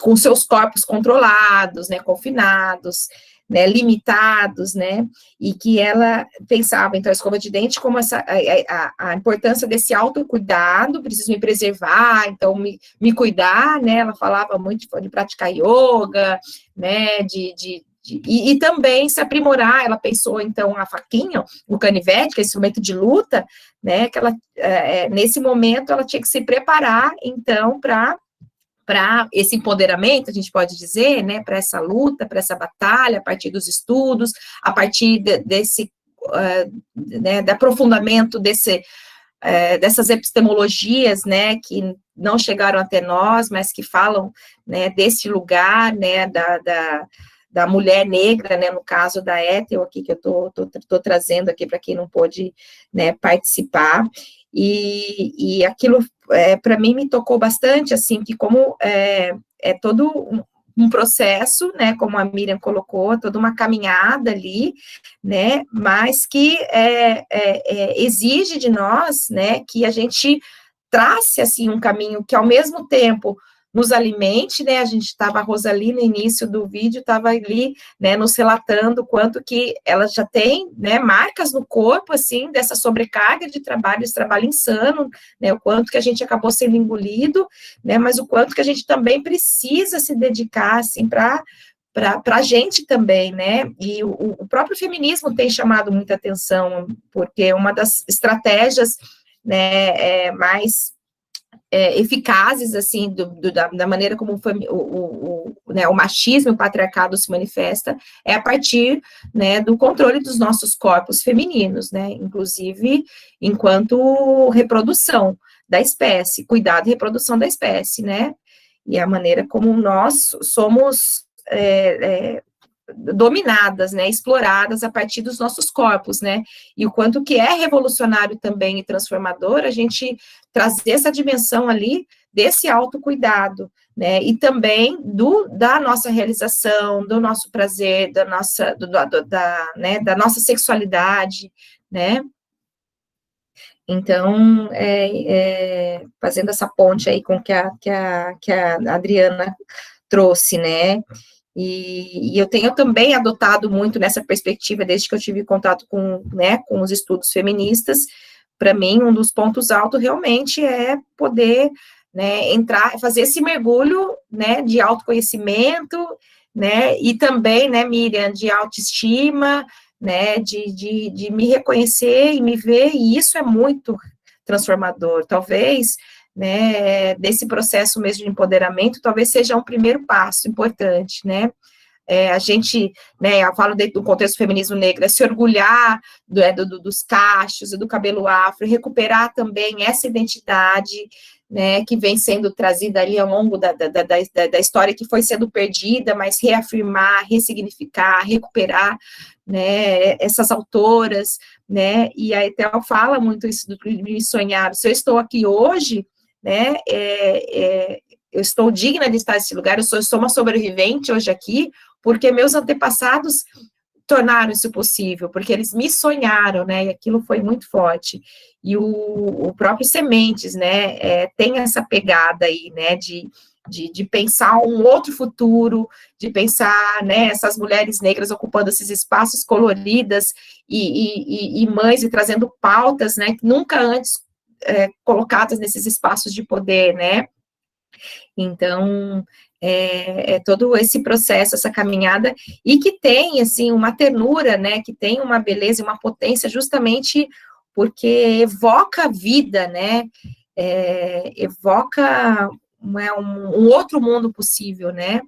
com seus corpos controlados, né, confinados, né, limitados, né, e que ela pensava, então, a escova de dente como a importância desse autocuidado, preciso me preservar, então, me cuidar, né, ela falava muito de praticar yoga, né, e também se aprimorar, ela pensou, então, a faquinha, o canivete, que é instrumento de luta, né, que ela, nesse momento, ela tinha que se preparar, então, para esse empoderamento, a gente pode dizer, né, para essa luta, para essa batalha, a partir dos estudos, a partir desse, né, do aprofundamento dessas epistemologias, né, que não chegaram até nós, mas que falam, né, desse lugar, né, da mulher negra, né, no caso da Ethel aqui, que eu tô trazendo aqui para quem não pôde, né, participar, e aquilo, para mim, me tocou bastante, assim, que como é todo um processo, né, como a Miriam colocou, toda uma caminhada ali, né, mas que exige de nós, né, que a gente trace, assim, um caminho que, ao mesmo tempo, nos alimente, né, a Rosali, no início do vídeo, estava ali, né, nos relatando quanto que ela já tem, né, marcas no corpo, assim, dessa sobrecarga de trabalho, esse trabalho insano, né, o quanto que a gente acabou sendo engolido, né, mas o quanto que a gente também precisa se dedicar, assim, para a gente também, né, e o próprio feminismo tem chamado muita atenção, porque uma das estratégias, né, mais eficazes, assim, da maneira como né, o machismo e o patriarcado se manifesta, é a partir, né, do controle dos nossos corpos femininos, né, inclusive enquanto reprodução da espécie, cuidado e reprodução da espécie, né, e a maneira como nós somos dominadas, né, exploradas a partir dos nossos corpos, né, e o quanto que é revolucionário também e transformador a gente trazer essa dimensão ali, desse autocuidado, né, e também da nossa realização, do nosso prazer, da nossa sexualidade, né. Então, fazendo essa ponte aí com o que a Adriana trouxe, né, e eu tenho também adotado muito nessa perspectiva, desde que eu tive contato com os estudos feministas. Para mim, um dos pontos altos realmente é poder, né, entrar, fazer esse mergulho, né, de autoconhecimento, né, e também, né, Miriam, de autoestima, né, de me reconhecer e me ver, e isso é muito transformador. Talvez, né, desse processo mesmo de empoderamento, talvez seja um primeiro passo importante, né. A gente, né, eu falo do contexto do feminismo negro, é se orgulhar dos cachos e do cabelo afro, recuperar também essa identidade, né, que vem sendo trazida ali ao longo da história, que foi sendo perdida, mas reafirmar, ressignificar, recuperar, né, essas autoras, né, e a Ethel fala muito isso do me sonhar. Se eu estou aqui hoje, né, eu estou digna de estar nesse lugar, eu sou uma sobrevivente hoje aqui, porque meus antepassados tornaram isso possível, porque eles me sonharam, né, e aquilo foi muito forte. E o próprio Sementes, né, tem essa pegada aí, né, de pensar um outro futuro, de pensar, né, essas mulheres negras ocupando esses espaços coloridas e mães, e trazendo pautas, né, nunca antes colocadas nesses espaços de poder, né. Então, todo esse processo, essa caminhada, e que tem, assim, uma ternura, né, que tem uma beleza e uma potência, justamente porque evoca a vida, né, evoca um outro mundo possível, né,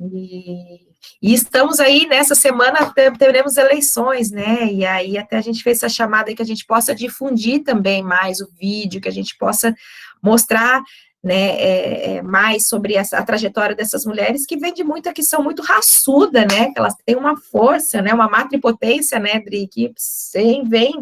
e estamos aí, nessa semana, teremos eleições, né, e aí até a gente fez essa chamada aí, que a gente possa difundir também mais o vídeo, que a gente possa mostrar, né, mais sobre a trajetória dessas mulheres, que vem de muita, que são muito raçuda, né, que elas têm uma força, né, uma matripotência, né, Dri, que vem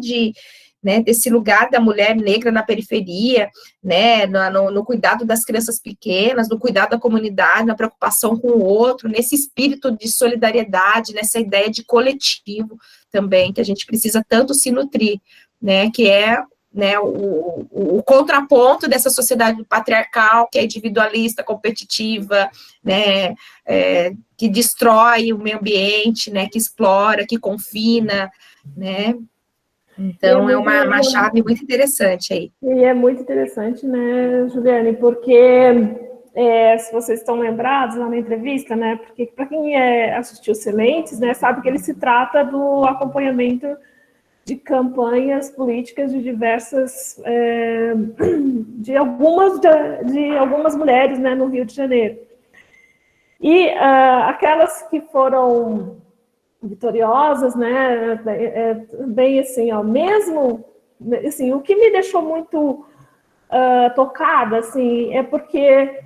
né, desse lugar da mulher negra na periferia, né, no cuidado das crianças pequenas, no cuidado da comunidade, na preocupação com o outro, nesse espírito de solidariedade, nessa ideia de coletivo também, que a gente precisa tanto se nutrir, né, que é, né, o contraponto dessa sociedade patriarcal, que é individualista, competitiva, né, que destrói o meio ambiente, né, que explora, que confina, né. Então, é uma chave muito interessante aí. E é muito interessante, né, Juliane, porque, se vocês estão lembrados lá na entrevista, né, porque para quem assistiu Sementes, né, sabe que ele se trata do acompanhamento de campanhas políticas de diversas, de algumas mulheres, né, no Rio de Janeiro. E aquelas que foram vitoriosas, né, bem assim, ó, mesmo, assim, o que me deixou muito tocada, assim, é porque,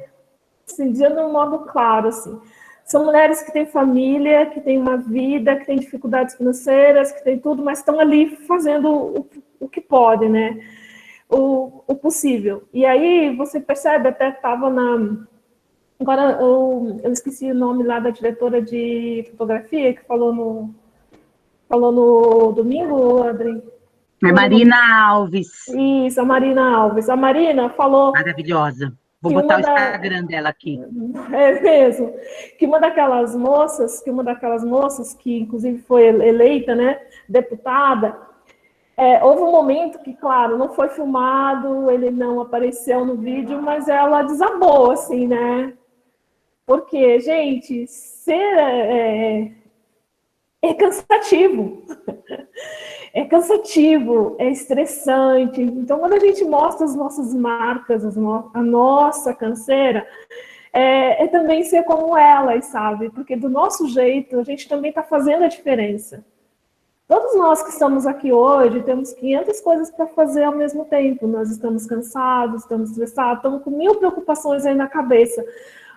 assim, dizendo de um modo claro, assim, são mulheres que têm família, que têm uma vida, que têm dificuldades financeiras, que têm tudo, mas estão ali fazendo o que podem, né, o possível. E aí você percebe, até estava Agora, eu esqueci o nome lá da diretora de fotografia, que falou no domingo, Adri? Marina Alves. Isso, a Marina Alves. A Marina falou... Maravilhosa. Vou botar o Instagram dela aqui. É mesmo. Que uma daquelas moças, que inclusive foi eleita, né, deputada, houve um momento que, claro, não foi filmado, ele não apareceu no vídeo, mas ela desabou, assim, né? Porque, gente, ser é cansativo. É cansativo, é estressante. Então, quando a gente mostra as nossas marcas, a nossa canseira, é também ser como elas, sabe? Porque do nosso jeito, a gente também está fazendo a diferença. Todos nós que estamos aqui hoje, temos 500 coisas para fazer ao mesmo tempo. Nós estamos cansados, estamos estressados, estamos com 1000 preocupações aí na cabeça.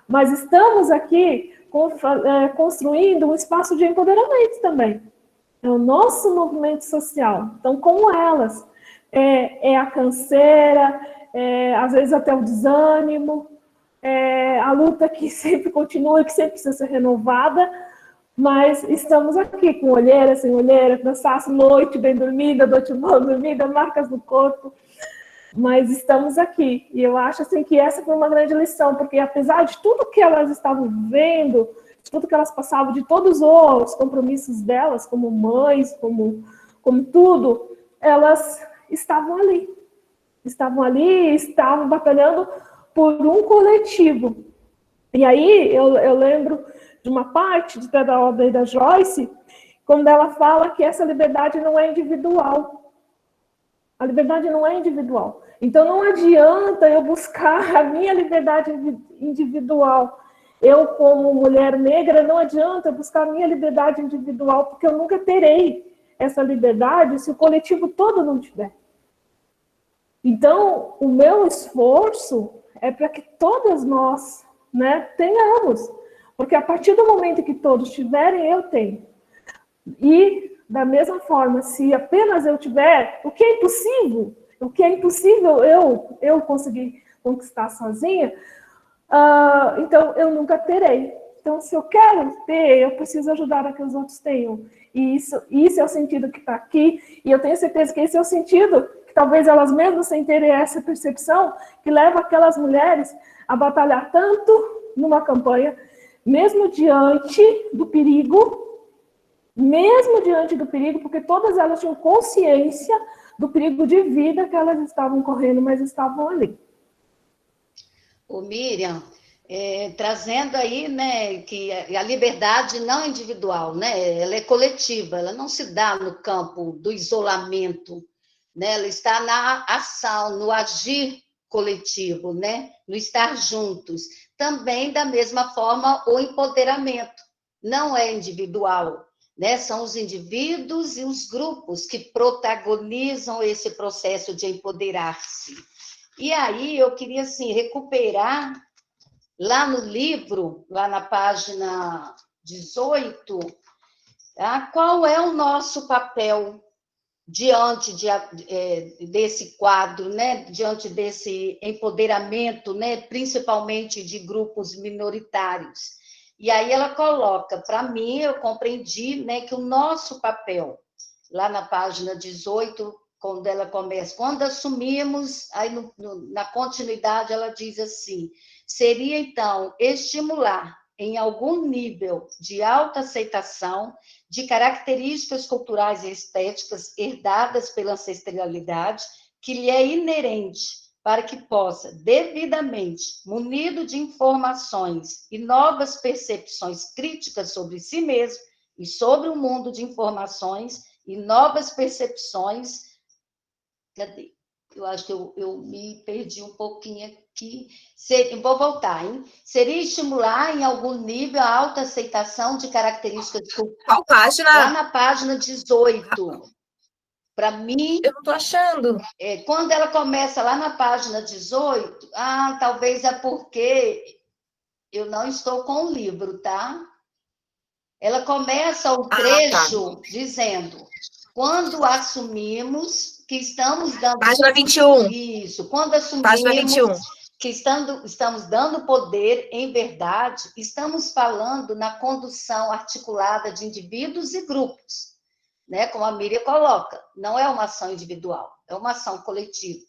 Mas estamos aqui construindo um espaço de empoderamento também. É o nosso movimento social. Então, como elas, é a canseira, às vezes até o desânimo, a luta que sempre continua, que sempre precisa ser renovada, mas estamos aqui com olheira, sem olheira, cansaço, noite bem dormida, noite mal dormida, marcas no corpo, mas estamos aqui. E eu acho assim, que essa foi uma grande lição, porque apesar de tudo que elas estavam vivendo, de tudo que elas passavam, de todos os compromissos delas, como mães, como tudo, elas estavam ali, estavam batalhando por um coletivo. E aí eu lembro de uma parte da obra da Joyce, quando ela fala que essa liberdade não é individual. A liberdade não é individual. Então não adianta eu buscar a minha liberdade individual. Eu, como mulher negra, não adianta buscar a minha liberdade individual, porque eu nunca terei essa liberdade se o coletivo todo não tiver. Então, o meu esforço é para que todas nós, né, tenhamos. Porque a partir do momento que todos tiverem, eu tenho. E, da mesma forma, se apenas eu tiver, o que é impossível eu conseguir conquistar sozinha, então eu nunca terei. Então, se eu quero ter, eu preciso ajudar a que os outros tenham. E isso é o sentido que está aqui. E eu tenho certeza que esse é o sentido que talvez elas mesmas, sem terem essa percepção, que leva aquelas mulheres a batalhar tanto numa campanha, mesmo diante do perigo, porque todas elas tinham consciência do perigo de vida que elas estavam correndo, mas estavam ali. Ô, Miriam, trazendo aí, né, que a liberdade não é individual, né, ela é coletiva, ela não se dá no campo do isolamento, né, ela está na ação, no agir coletivo, né, no estar juntos. Também, da mesma forma, o empoderamento não é individual, né, são os indivíduos e os grupos que protagonizam esse processo de empoderar-se. E aí eu queria, assim, recuperar lá no livro, lá na página 18, qual é o nosso papel diante desse quadro, né? Diante desse empoderamento, né? Principalmente de grupos minoritários. E aí ela coloca, para mim, eu compreendi, né, que o nosso papel, lá na página 18, quando ela começa, quando assumimos, aí na continuidade ela diz assim, seria então estimular em algum nível de autoaceitação de características culturais e estéticas herdadas pela ancestralidade que lhe é inerente para que possa, devidamente, munido de informações e novas percepções críticas sobre si mesmo e sobre o mundo de informações e novas percepções. Cadê? Eu acho que eu me perdi um pouquinho aqui. Vou voltar, hein? Seria estimular, em algum nível, a autoaceitação de características culturais. Qual página? Lá na página 18. Para mim... Eu não estou achando. Quando ela começa lá na página 18, talvez é porque eu não estou com o livro, tá? Ela começa o trecho dizendo, quando assumimos que estamos dando... Página 21. Isso, quando assumimos página 21. que estamos dando poder, em verdade, estamos falando na condução articulada de indivíduos e grupos, né? Como a Miriam coloca, não é uma ação individual, é uma ação coletiva.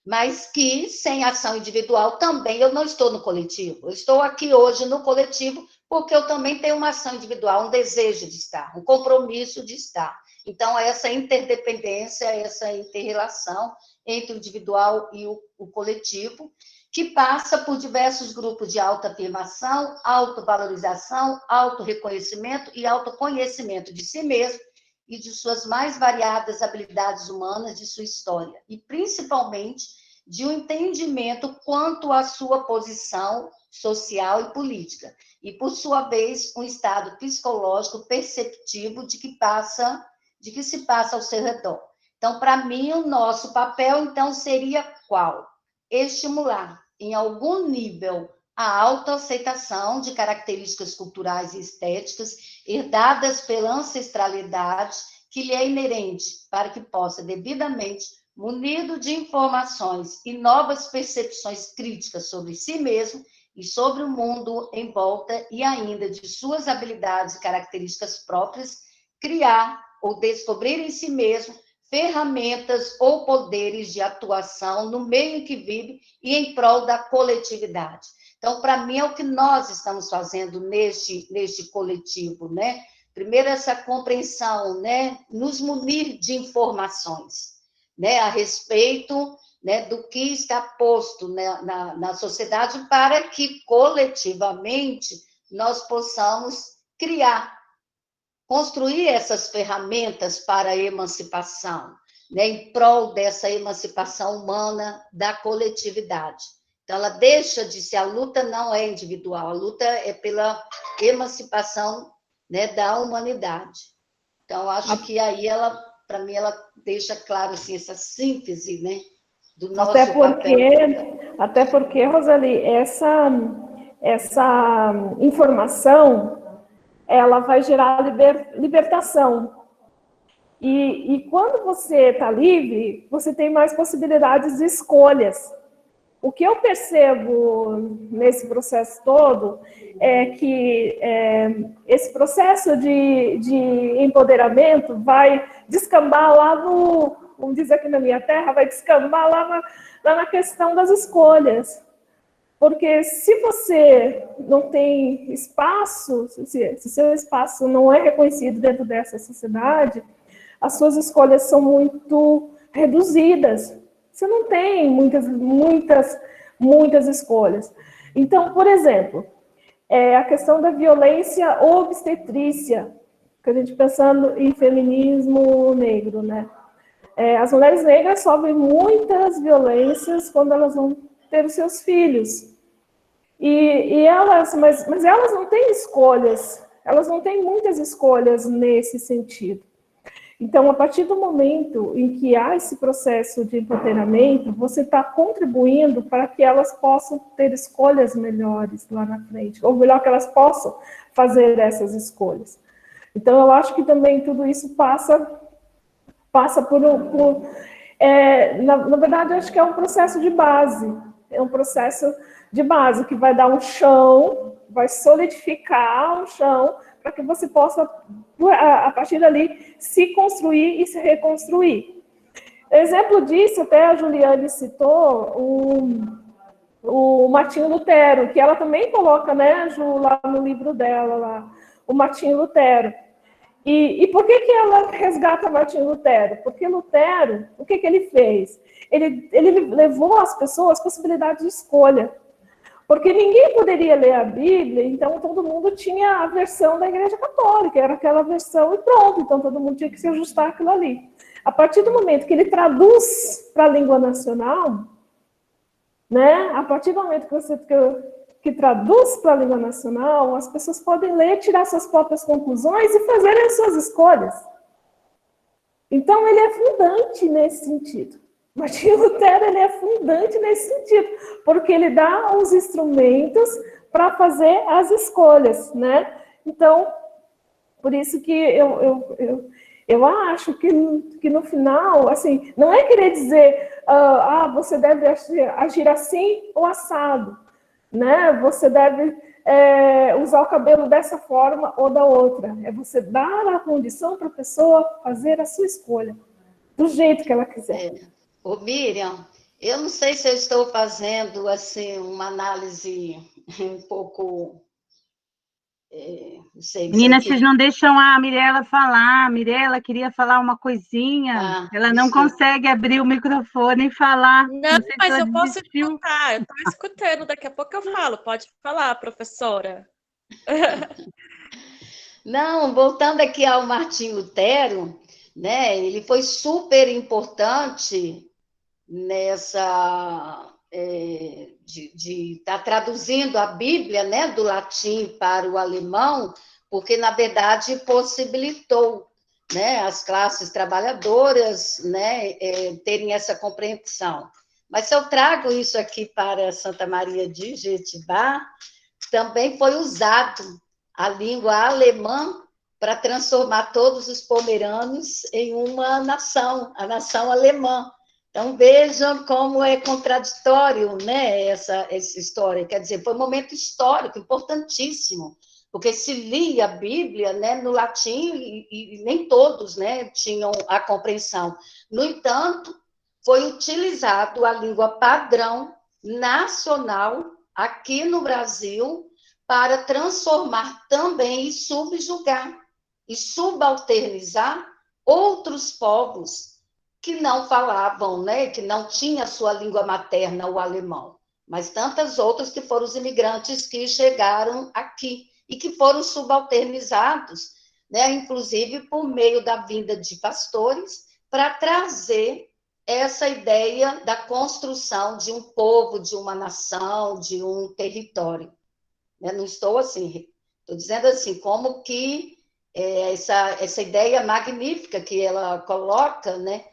Mas que, sem ação individual, também eu não estou no coletivo. Eu estou aqui hoje no coletivo porque eu também tenho uma ação individual, um desejo de estar, um compromisso de estar. Então, essa interdependência, essa inter-relação entre o individual e o coletivo, que passa por diversos grupos de autoafirmação, autovalorização, autorreconhecimento e autoconhecimento de si mesmo e de suas mais variadas habilidades humanas, de sua história, e principalmente de um entendimento quanto à sua posição social e política, e, por sua vez, um estado psicológico perceptivo de que se passa ao seu redor. Então, para mim, o nosso papel, então, seria qual? Estimular, em algum nível, a autoaceitação de características culturais e estéticas herdadas pela ancestralidade que lhe é inerente, para que possa, devidamente, munido de informações e novas percepções críticas sobre si mesmo e sobre o mundo em volta e ainda de suas habilidades e características próprias, criar ou descobrir em si mesmo ferramentas ou poderes de atuação no meio em que vive e em prol da coletividade. Então, para mim, é o que nós estamos fazendo neste coletivo, né? Primeiro, essa compreensão, né? Nos munir de informações, né? A respeito, né? Do que está posto, né? na sociedade para que, coletivamente, nós possamos criar, construir essas ferramentas para a emancipação, né? Em prol dessa emancipação humana da coletividade. Então, ela deixa de ser, a luta não é individual, a luta é pela emancipação, né, da humanidade. Então, acho que aí ela, para mim, ela deixa claro assim, essa síntese, né, do nosso papel. Até porque, Rosali, essa informação, ela vai gerar libertação. E quando você está livre, você tem mais possibilidades de escolhas. O que eu percebo nesse processo todo é que esse processo de empoderamento vai descambar lá no, vamos dizer aqui na minha terra, vai descambar lá na questão das escolhas. Porque se você não tem espaço, se seu espaço não é reconhecido dentro dessa sociedade, as suas escolhas são muito reduzidas. Você não tem muitas escolhas. Então, por exemplo, a questão da violência obstetrícia, que a gente pensando em feminismo negro, né? As mulheres negras sofrem muitas violências quando elas vão ter os seus filhos. E elas, mas elas não têm escolhas, elas não têm muitas escolhas nesse sentido. Então, a partir do momento em que há esse processo de empoderamento, você está contribuindo para que elas possam ter escolhas melhores lá na frente, ou melhor, que elas possam fazer essas escolhas. Então, eu acho que também tudo isso passa por na verdade, eu acho que é um processo de base, que vai dar um chão, vai solidificar um chão, para que você possa, a partir dali, se construir e se reconstruir. Exemplo disso, até a Juliane citou, o Martinho Lutero, que ela também coloca, né, Ju, lá no livro dela, lá, o Martinho Lutero. E por que ela resgata Martinho Lutero? Porque Lutero, o que ele fez? Ele levou às pessoas possibilidade de escolha. Porque ninguém poderia ler a Bíblia, então todo mundo tinha a versão da Igreja Católica, era aquela versão e pronto, então todo mundo tinha que se ajustar àquilo ali. A partir do momento que ele traduz para a língua nacional, né, a partir do momento que traduz para a língua nacional, as pessoas podem ler, tirar suas próprias conclusões e fazerem as suas escolhas. Então, ele é fundante nesse sentido. Martinho Lutero, ele é fundante nesse sentido, porque ele dá os instrumentos para fazer as escolhas, né? Então, por isso que eu acho que no final, assim, não é querer dizer, você deve agir assim ou assado, né? Você deve usar o cabelo dessa forma ou da outra. É você dar a condição para a pessoa fazer a sua escolha, do jeito que ela quiser. Ô, Miriam, eu não sei se eu estou fazendo assim, uma análise um pouco... não sei. Meninas, vocês não deixam a Mirella falar. A Mirella queria falar uma coisinha. Ela não consegue abrir o microfone e falar. Não, mas eu posso escutar. Eu estou escutando. Daqui a pouco eu falo. Pode falar, professora. Não, voltando aqui ao Martinho Lutero, né? Ele foi super importante nessa de estar traduzindo a Bíblia, né, do latim para o alemão, porque na verdade possibilitou, né, as classes trabalhadoras, né, terem essa compreensão. Mas se eu trago isso aqui para Santa Maria de Jetibá, também foi usado a língua alemã para transformar todos os pomeranos em uma nação, a nação alemã. Então, vejam como é contraditório, né, essa história. Quer dizer, foi um momento histórico importantíssimo, porque se lia a Bíblia, né, no latim e nem todos, né, tinham a compreensão. No entanto, foi utilizado a língua padrão nacional aqui no Brasil para transformar também e subjugar e subalternizar outros povos que não falavam, né, que não tinha sua língua materna, o alemão, mas tantas outras que foram os imigrantes que chegaram aqui e que foram subalternizados, né, inclusive por meio da vinda de pastores, para trazer essa ideia da construção de um povo, de uma nação, de um território. Não estou assim, estou dizendo assim, como que essa ideia magnífica que ela coloca, né,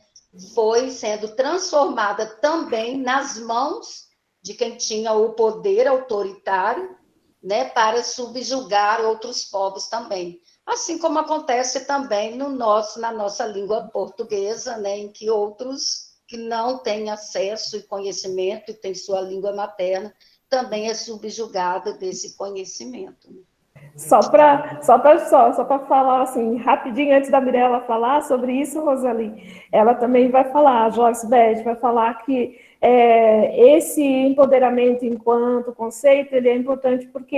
foi sendo transformada também nas mãos de quem tinha o poder autoritário, né, para subjugar outros povos também. Assim como acontece também na nossa língua portuguesa, né, em que outros que não têm acesso e conhecimento e têm sua língua materna, também é subjugada desse conhecimento. Só para falar assim, rapidinho, antes da Mirella falar sobre isso, Rosali, ela também vai falar, a Joyce Beth vai falar que esse empoderamento enquanto conceito, ele é importante porque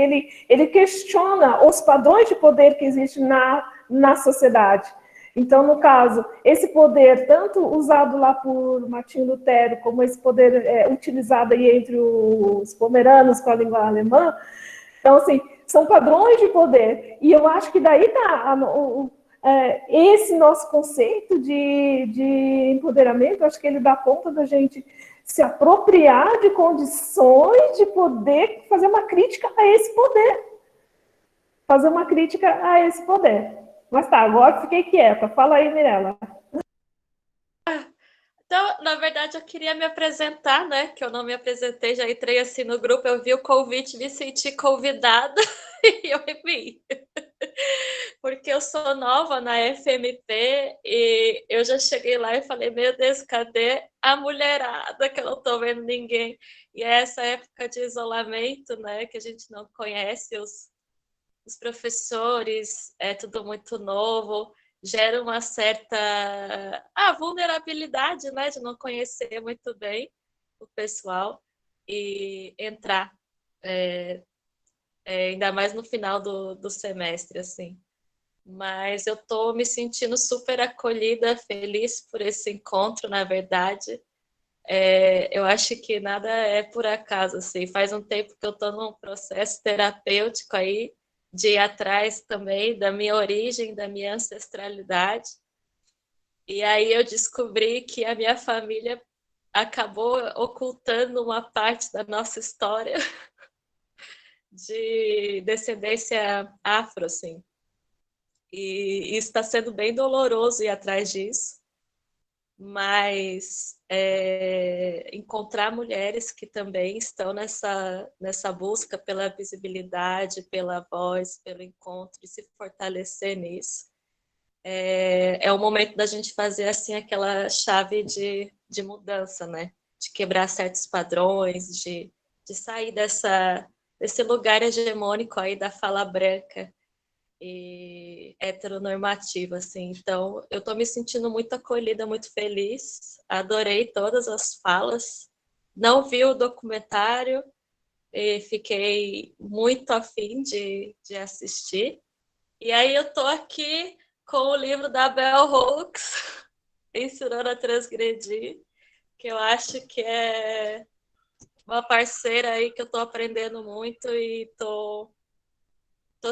ele questiona os padrões de poder que existem na sociedade. Então, no caso, esse poder, tanto usado lá por Martinho Lutero, como esse poder utilizado aí entre os pomeranos com a língua alemã, então, assim, são padrões de poder. E eu acho que daí está esse nosso conceito de empoderamento, acho que ele dá conta da gente se apropriar de condições de poder fazer uma crítica a esse poder. Fazer uma crítica a esse poder. Mas tá, agora fiquei quieta. Fala aí, Mirella. Então, na verdade, eu queria me apresentar, né? Que eu não me apresentei, já entrei assim no grupo, eu vi o convite, me senti convidada e eu vim. Porque eu sou nova na FMP e eu já cheguei lá e falei, meu Deus, cadê a mulherada que eu não tô vendo ninguém? E é essa época de isolamento, né? Que a gente não conhece os professores, é tudo muito novo, gera uma certa vulnerabilidade, né, de não conhecer muito bem o pessoal e entrar, ainda mais no final do semestre, assim. Mas eu estou me sentindo super acolhida, feliz por esse encontro, na verdade. Eu acho que nada é por acaso, assim. Faz um tempo que eu estou num processo terapêutico aí, de ir atrás também da minha origem, da minha ancestralidade. E aí eu descobri que a minha família acabou ocultando uma parte da nossa história de descendência afro, assim. E isso está sendo bem doloroso ir atrás disso. Mas encontrar mulheres que também estão nessa busca pela visibilidade, pela voz, pelo encontro e se fortalecer nisso. É o momento da gente fazer assim aquela chave de mudança, né? De quebrar certos padrões, de sair desse lugar hegemônico aí da fala branca e heteronormativa, assim. Então, eu estou me sentindo muito acolhida, muito feliz. Adorei todas as falas. Não vi o documentário e fiquei muito afim de assistir. E aí eu estou aqui com o livro da Bell Hooks, Ensinando a Transgredir, que eu acho que é uma parceira aí que eu estou aprendendo muito e estou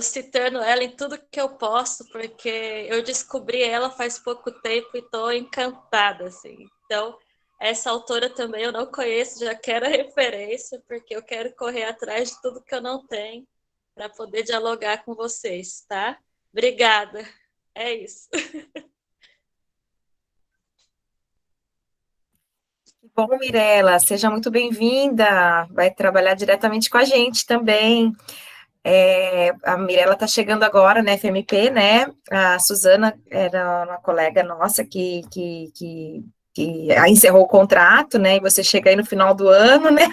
citando ela em tudo que eu posso, porque eu descobri ela faz pouco tempo e estou encantada, assim. Então, essa autora também eu não conheço, já quero a referência, porque eu quero correr atrás de tudo que eu não tenho para poder dialogar com vocês, tá? Obrigada. É isso. Bom, Mirella, seja muito bem-vinda. Vai trabalhar diretamente com a gente também. A Mirella está chegando agora na FMP, né? A Suzana era uma colega nossa que encerrou o contrato, né, e você chega aí no final do ano, né,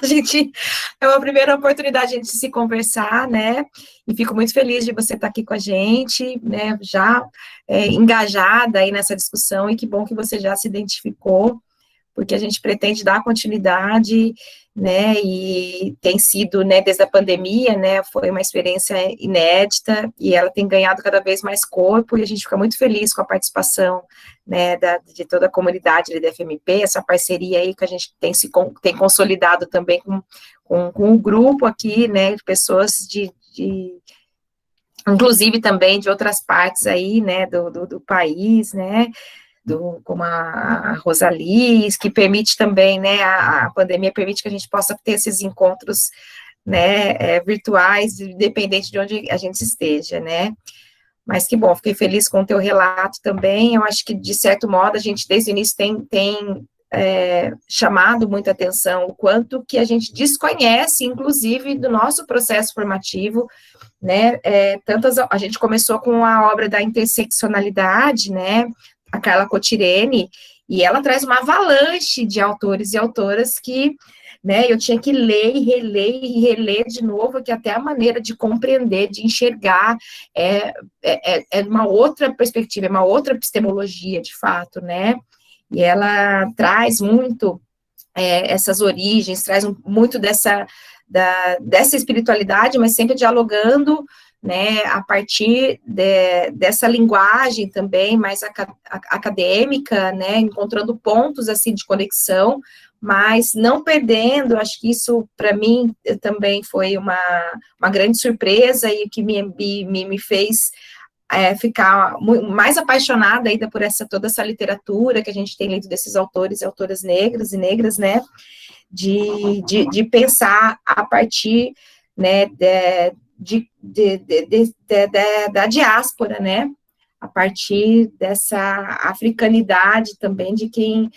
é uma primeira oportunidade de a gente se conversar, né, e fico muito feliz de você estar aqui com a gente, né, já engajada aí nessa discussão, e que bom que você já se identificou, porque a gente pretende dar continuidade, né, e tem sido, né, desde a pandemia, né, foi uma experiência inédita, e ela tem ganhado cada vez mais corpo, e a gente fica muito feliz com a participação, né, de toda a comunidade da FMP, essa parceria aí que a gente tem consolidado também com um grupo aqui, né, de pessoas inclusive também de outras partes aí, né, do país, né, como a Rosalis, que permite também, né, a pandemia permite que a gente possa ter esses encontros, né, virtuais, independente de onde a gente esteja, né. Mas que bom, fiquei feliz com o teu relato também. Eu acho que, de certo modo, a gente, desde o início, tem chamado muita atenção o quanto que a gente desconhece, inclusive, do nosso processo formativo, né, a gente começou com a obra da interseccionalidade, né, a Carla Cotirene, e ela traz uma avalanche de autores e autoras que, né, eu tinha que ler e reler de novo, que até a maneira de compreender, de enxergar, é uma outra perspectiva, é uma outra epistemologia, de fato, né, e ela traz muito essas origens, traz muito dessa espiritualidade, mas sempre dialogando, né, a partir dessa linguagem também mais acadêmica, né, encontrando pontos, assim, de conexão, mas não perdendo, acho que isso, para mim, também foi uma grande surpresa, e o que me fez ficar mais apaixonada ainda por toda essa literatura que a gente tem lido desses autores e autoras negros e negras, né, de pensar a partir, né, da diáspora, né, a partir dessa africanidade também de quem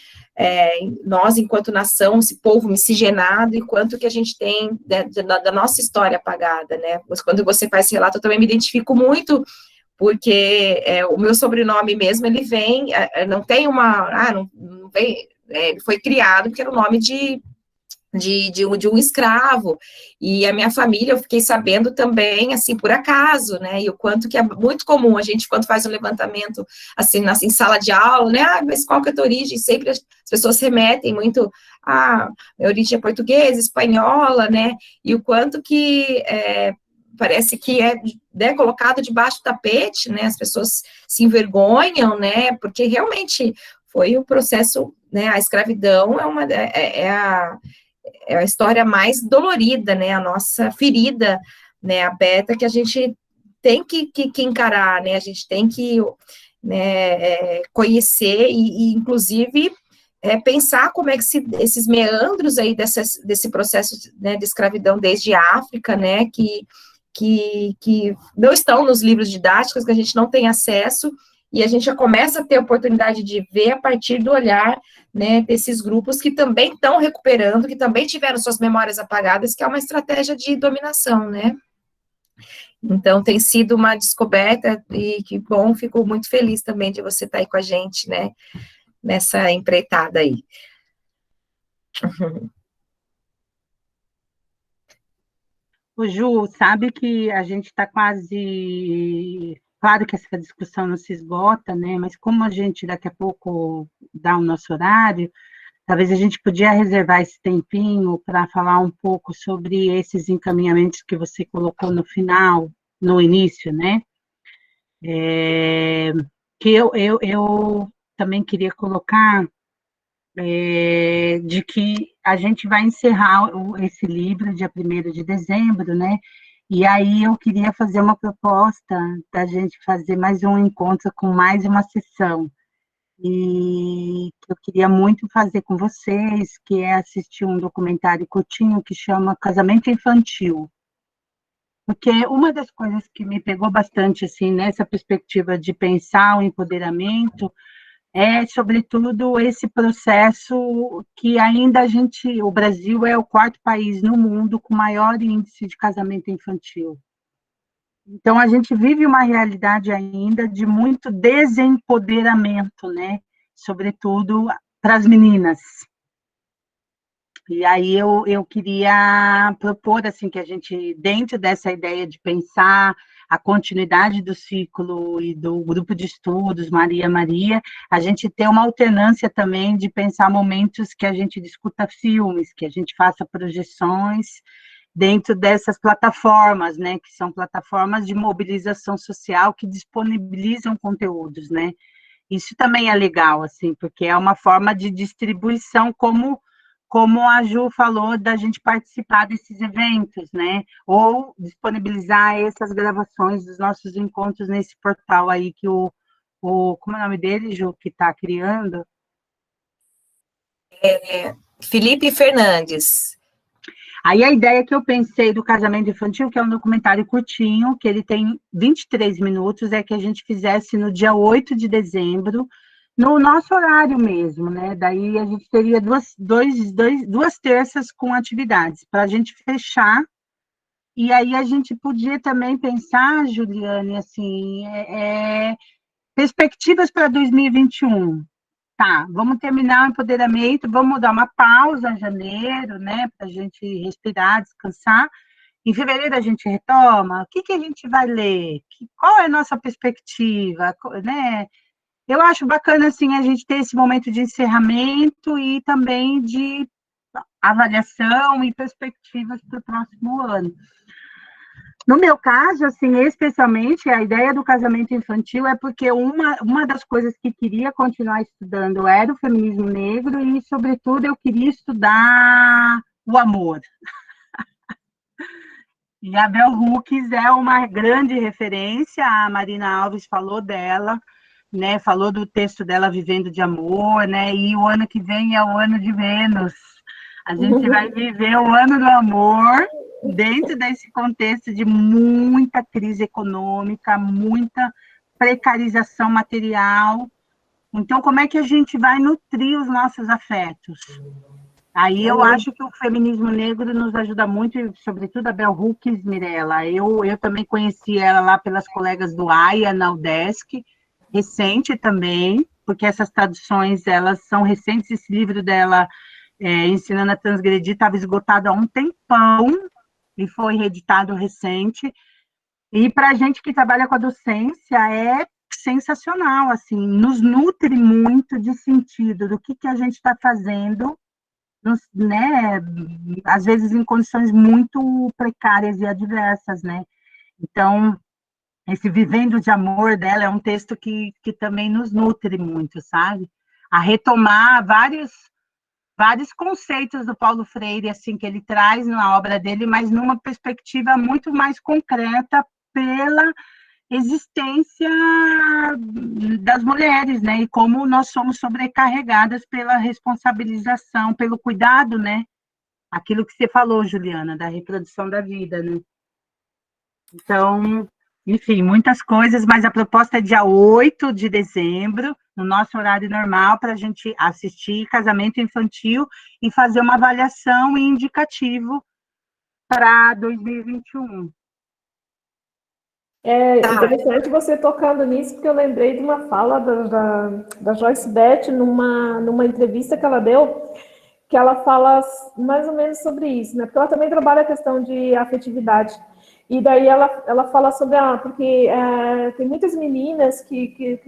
nós, enquanto nação, esse povo miscigenado, e quanto que a gente tem da nossa história apagada, né, quando você faz esse relato, eu também me identifico muito, porque o meu sobrenome mesmo, ele vem, não tem não vem, ele foi criado porque era o nome de um escravo, e a minha família, eu fiquei sabendo também, assim, por acaso, né, e o quanto que é muito comum, a gente, quando faz um levantamento, assim, em sala de aula, né, mas qual que é a tua origem? Sempre as pessoas remetem muito, minha origem é portuguesa, espanhola, né, e o quanto que parece que né, colocado debaixo do tapete, né, as pessoas se envergonham, né, porque realmente foi um processo, né, a escravidão é a história mais dolorida, né, a nossa ferida, né, aberta, que a gente tem que encarar, né, a gente tem que, né, conhecer e inclusive, pensar como é que esses meandros aí desse processo, né, de escravidão desde a África, né, que não estão nos livros didáticos, que a gente não tem acesso, e a gente já começa a ter a oportunidade de ver a partir do olhar, né, desses grupos que também estão recuperando, que também tiveram suas memórias apagadas, que é uma estratégia de dominação, né. Então, tem sido uma descoberta, e que bom, fico muito feliz também de você estar aí com a gente, né, nessa empreitada aí. Ô, Ju, sabe que a gente está quase... Claro que essa discussão não se esgota, né? Mas como a gente daqui a pouco dá o nosso horário, talvez a gente podia reservar esse tempinho para falar um pouco sobre esses encaminhamentos que você colocou no final, no início, né? Que eu também queria colocar de que a gente vai encerrar esse livro dia 1º de dezembro, né? E aí eu queria fazer uma proposta da gente fazer mais um encontro com mais uma sessão. E que eu queria muito fazer com vocês, que é assistir um documentário curtinho que chama Casamento Infantil. Porque uma das coisas que me pegou bastante, assim, nessa perspectiva de pensar o empoderamento, sobretudo, esse processo que ainda o Brasil é o 4º país no mundo com maior índice de casamento infantil. Então, a gente vive uma realidade ainda de muito desempoderamento, né? Sobretudo para as meninas. E aí eu queria propor assim que a gente, dentro dessa ideia de pensar a continuidade do ciclo e do grupo de estudos Maria Maria, a gente ter uma alternância também de pensar momentos que a gente discuta filmes, que a gente faça projeções dentro dessas plataformas, né, que são plataformas de mobilização social que disponibilizam conteúdos, né? Isso também é legal, assim, porque é uma forma de distribuição, como a Ju falou, da gente participar desses eventos, né? Ou disponibilizar essas gravações dos nossos encontros nesse portal aí que como é o nome dele, Ju, que está criando? Felipe Fernandes. Aí a ideia que eu pensei do casamento infantil, que é um documentário curtinho, que ele tem 23 minutos, é que a gente fizesse no dia 8 de dezembro, no nosso horário mesmo, né? Daí a gente teria duas terças com atividades, para a gente fechar, e aí a gente podia também pensar, Juliane, assim, perspectivas para 2021. Tá, vamos terminar o empoderamento, vamos dar uma pausa em janeiro, né, para a gente respirar, descansar. Em fevereiro a gente retoma. O que a gente vai ler? Qual é a nossa perspectiva, né? Eu acho bacana assim a gente ter esse momento de encerramento e também de avaliação e perspectivas para o próximo ano. No meu caso, assim, especialmente, a ideia do casamento infantil é porque uma das coisas que queria continuar estudando era o feminismo negro e, sobretudo, eu queria estudar o amor. E a Bell Hooks é uma grande referência, a Marina Alves falou dela, né, falou do texto dela Vivendo de Amor, né, e o ano que vem é o ano de Vênus. A gente vai viver o ano do amor dentro desse contexto de muita crise econômica, muita precarização material. Então, como é que a gente vai nutrir os nossos afetos? Aí eu acho que o feminismo negro nos ajuda muito, sobretudo a Bell Hooks, Mirella. Eu também conheci ela lá pelas colegas do AIA, na UDESC, recente também, porque essas traduções, elas são recentes. Esse livro dela, Ensinando a Transgredir, estava esgotado há um tempão, e foi reeditado recente. E para a gente que trabalha com a docência, é sensacional, assim, nos nutre muito de sentido do que a gente está fazendo, né, às vezes em condições muito precárias e adversas, né? Então, esse Vivendo de Amor dela é um texto que também nos nutre muito, sabe? A retomar vários conceitos do Paulo Freire, assim, que ele traz na obra dele, mas numa perspectiva muito mais concreta pela existência das mulheres, né? E como nós somos sobrecarregadas pela responsabilização, pelo cuidado, né? Aquilo que você falou, Juliana, da reprodução da vida, né? Então, enfim, muitas coisas, mas a proposta é dia 8 de dezembro, no nosso horário normal, para a gente assistir Casamento Infantil e fazer uma avaliação e indicativo para 2021. É interessante você tocando nisso, porque eu lembrei de uma fala da Joyce Beth numa entrevista que ela deu, que ela fala mais ou menos sobre isso, né? Porque ela também trabalha a questão de afetividade. E daí ela fala sobre, porque tem muitas meninas que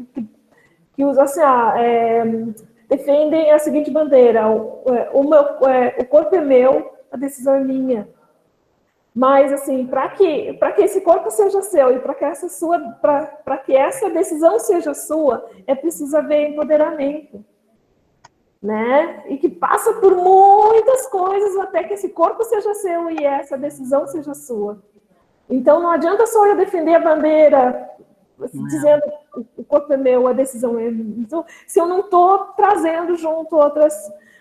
usam assim, defendem a seguinte bandeira: o corpo é meu, a decisão é minha. Mas, assim, para que esse corpo seja seu e para que essa decisão seja sua, é preciso haver empoderamento, né? E que passa por muitas coisas até que esse corpo seja seu e essa decisão seja sua. Então, não adianta só eu defender a bandeira dizendo o corpo é meu, a decisão é minha, se eu não estou trazendo junto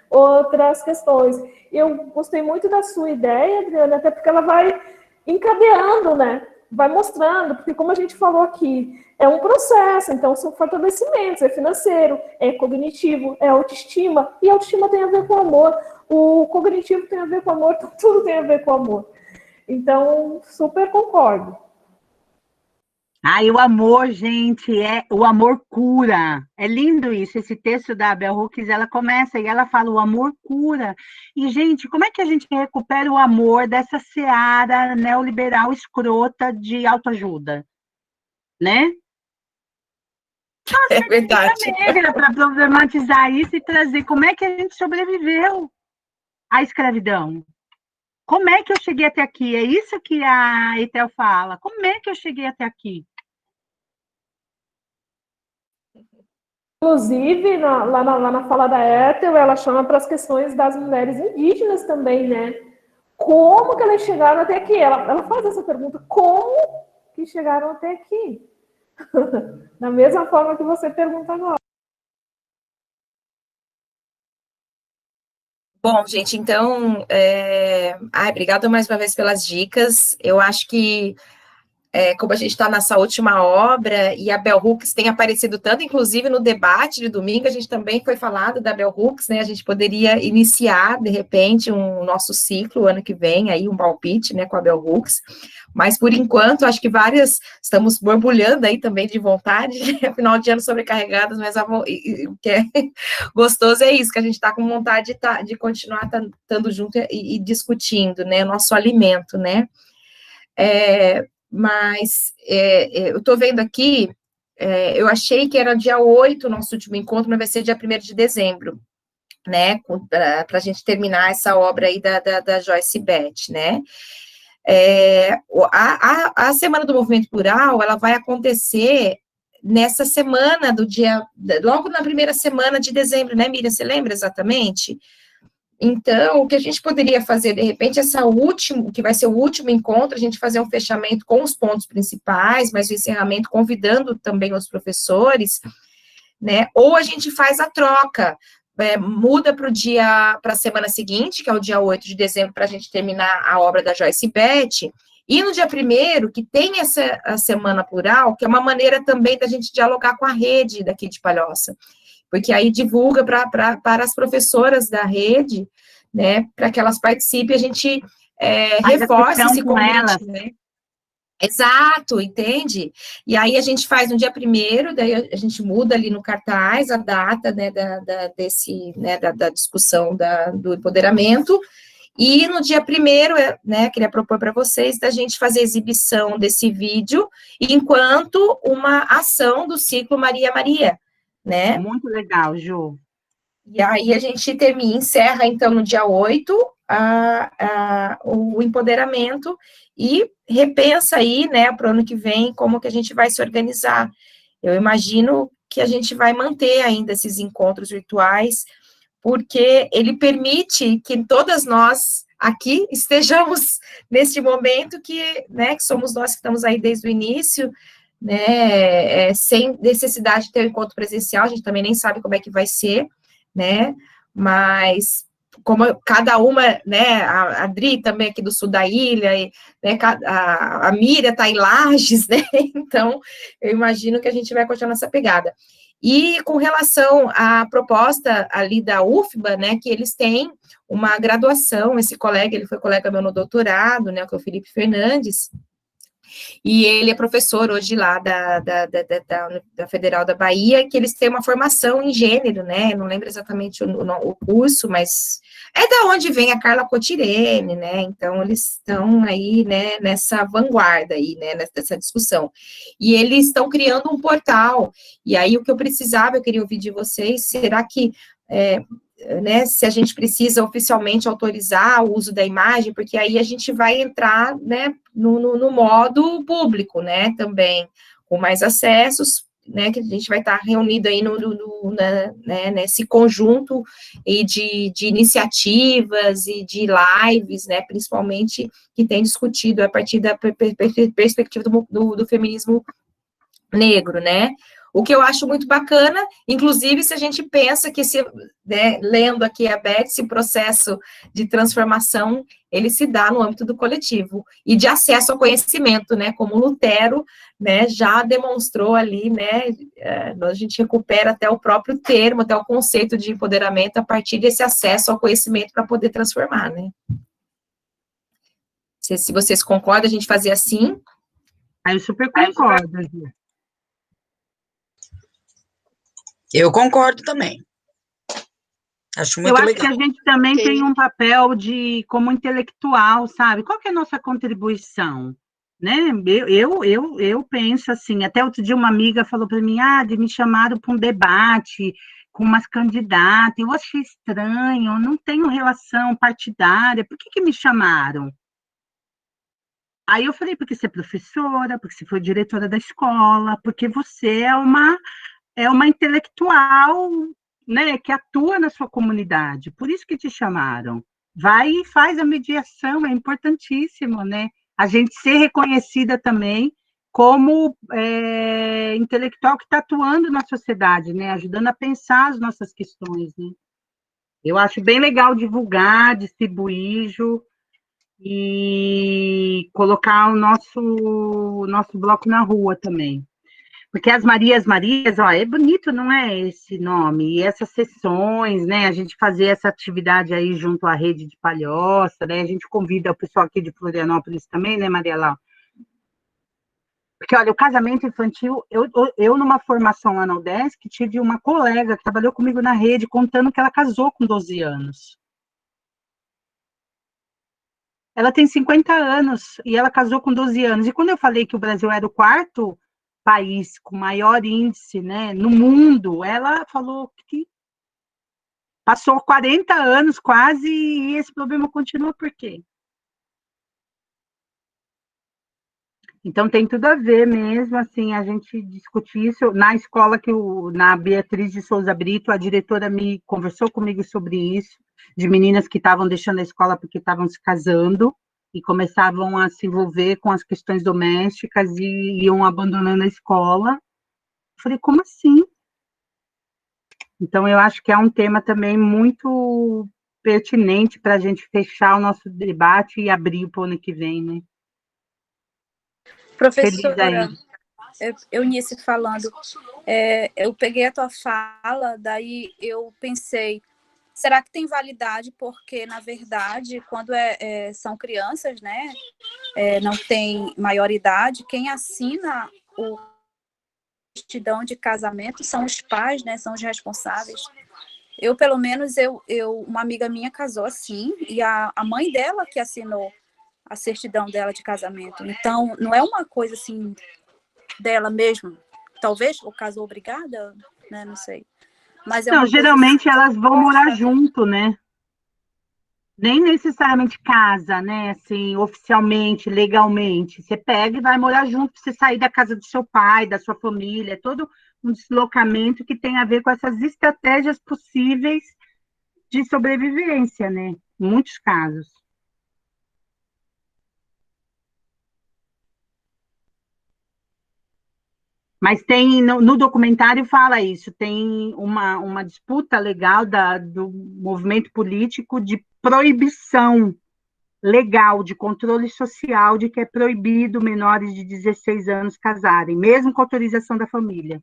outras questões. Eu gostei muito da sua ideia, Adriana, até porque ela vai encadeando, né? Vai mostrando, porque como a gente falou aqui, é um processo, então são fortalecimentos, é financeiro, é cognitivo, é autoestima, e autoestima tem a ver com amor, o cognitivo tem a ver com amor, tudo tem a ver com amor. Então, super concordo. Ai, o amor, gente, o amor cura. É lindo isso. Esse texto da Bell Hooks, ela começa e ela fala: o amor cura. E, gente, como é que a gente recupera o amor dessa seara neoliberal escrota de autoajuda, né? É verdade. Negra para problematizar isso e trazer como é que a gente sobreviveu à escravidão. Como é que eu cheguei até aqui? É isso que a Etel fala. Como é que eu cheguei até aqui? Inclusive, lá na fala da Ethel, ela chama para as questões das mulheres indígenas também, né? Como que elas chegaram até aqui? Ela faz essa pergunta, como que chegaram até aqui? Da mesma forma que você pergunta agora. Bom, gente, então, obrigada mais uma vez pelas dicas. Eu acho que como a gente está nessa última obra, e a Bell Hooks tem aparecido tanto, inclusive no debate de domingo, a gente também foi falado da Bell Hooks, né, a gente poderia iniciar, de repente, um nosso ciclo, ano que vem, aí um palpite, né, com a Bell Hooks, mas, por enquanto, acho que estamos borbulhando aí também de vontade, final de ano sobrecarregadas, mas o que é gostoso é isso, que a gente está com vontade de continuar estando junto e discutindo, né, nosso alimento, né, mas eu estou vendo aqui, eu achei que era dia 8 o nosso último encontro, mas vai ser dia 1º de dezembro, né, para a gente terminar essa obra aí da Joyce Beth, né. A Semana do Movimento Plural, ela vai acontecer nessa semana logo na primeira semana de dezembro, né, Miriam, você lembra exatamente? Então, o que a gente poderia fazer, de repente, que vai ser o último encontro, a gente fazer um fechamento com os pontos principais, mas o encerramento convidando também os professores, né? Ou a gente faz a troca, muda para a semana seguinte, que é o dia 8 de dezembro, para a gente terminar a obra da Joyce Beth, e no dia 1º, que tem a Semana Plural, que é uma maneira também da gente dialogar com a rede daqui de Palhoça, porque aí divulga para as professoras da rede, né, para que elas participem, a gente reforça esse convite, né? Exato, entende? E aí a gente faz no dia 1º, daí a gente muda ali no cartaz a data, né, da discussão do empoderamento, e no dia 1º, né, queria propor para vocês da gente fazer exibição desse vídeo enquanto uma ação do ciclo Maria Maria, né? Muito legal, Ju. E aí a gente encerra, então, no dia 8, o empoderamento e repensa aí, né, para o ano que vem, como que a gente vai se organizar. Eu imagino que a gente vai manter ainda esses encontros virtuais, porque ele permite que todas nós aqui estejamos neste momento que somos nós que estamos aí desde o início, né, sem necessidade de ter um encontro presencial, a gente também nem sabe como é que vai ser, né, mas como cada uma, né, a Adri também aqui do sul da ilha, e, né, a Miriam está em Lages, né, então eu imagino que a gente vai continuar nessa pegada. E com relação à proposta ali da UFBA, né, que eles têm uma graduação, esse colega, ele foi colega meu no doutorado, né, que é o Felipe Fernandes, e ele é professor hoje lá da Federal da Bahia, que eles têm uma formação em gênero, né, não lembro exatamente o curso, mas é da onde vem a Carla Cotirene, né, então eles estão aí, né, nessa vanguarda aí, né, nessa discussão, e eles estão criando um portal, e aí o que eu queria ouvir de vocês, será que né, se a gente precisa oficialmente autorizar o uso da imagem, porque aí a gente vai entrar, né, no modo público, né, também, com mais acessos, né, que a gente vai estar reunido aí nesse conjunto e de iniciativas e de lives, né, principalmente, que tem discutido a partir da perspectiva do feminismo negro, né. O que eu acho muito bacana, inclusive, se a gente pensa que, lendo aqui a Beth, esse processo de transformação, ele se dá no âmbito do coletivo, e de acesso ao conhecimento, né, como Lutero, né, já demonstrou ali, né, a gente recupera até o próprio termo, até o conceito de empoderamento, a partir desse acesso ao conhecimento para poder transformar, né. Se vocês concordam, a gente fazer assim. Aí eu super concordo, Ju. Eu concordo também. Acho Eu muito acho legal. que a gente também Ok. tem um papel como intelectual, sabe? Qual que é a nossa contribuição? Né? Eu penso assim, até outro dia uma amiga falou para mim, me chamaram para um debate com umas candidatas, eu achei estranho, eu não tenho relação partidária, por que me chamaram? Aí eu falei, porque você é professora, porque você foi diretora da escola, porque você é uma intelectual, né, que atua na sua comunidade, por isso que te chamaram. Vai e faz a mediação, é importantíssimo, né? A gente ser reconhecida também como intelectual que está atuando na sociedade, né? Ajudando a pensar as nossas questões, né? Eu acho bem legal divulgar, distribuir, Ju, e colocar o nosso bloco na rua também. Porque as Marias, ó, é bonito, não é esse nome? E essas sessões, né? A gente fazer essa atividade aí junto à rede de Palhoça, né? A gente convida o pessoal aqui de Florianópolis também, né, Maria Laura? Porque, olha, o casamento infantil, eu numa formação lá na UDESC, tive uma colega que trabalhou comigo na rede, contando que ela casou com 12 anos. Ela tem 50 anos e ela casou com 12 anos. E quando eu falei que o Brasil era o quarto país com maior índice, né, no mundo, ela falou que passou 40 anos quase e esse problema continua por quê? Então tem tudo a ver mesmo, assim, a gente discutir isso na escola na Beatriz de Souza Brito, a diretora me conversou comigo sobre isso, de meninas que estavam deixando a escola porque estavam se casando e começavam a se envolver com as questões domésticas e iam abandonando a escola. Eu falei, como assim? Então eu acho que é um tema também muito pertinente para a gente fechar o nosso debate e abrir para o ano que vem, né? Feliz aí. Professora, Eunice falando, eu peguei a tua fala, daí eu pensei, será que tem validade? Porque, na verdade, quando são crianças, né, não tem maioridade, quem assina o certidão de casamento são os pais, né, são os responsáveis. Eu, pelo menos, uma amiga minha casou assim, e a mãe dela que assinou a certidão dela de casamento. Então, não é uma coisa assim dela mesma. Talvez, ou casou obrigada, né? Não sei. Mas é Não, uma geralmente coisa elas vão morar junto, né? Nem necessariamente casa, né? Assim, oficialmente, legalmente. Você pega e vai morar junto, para você sair da casa do seu pai, da sua família. É todo um deslocamento que tem a ver com essas estratégias possíveis de sobrevivência, né? Em muitos casos. Mas tem, no documentário fala isso, tem uma disputa legal do movimento político de proibição legal, de controle social, de que é proibido menores de 16 anos casarem, mesmo com autorização da família.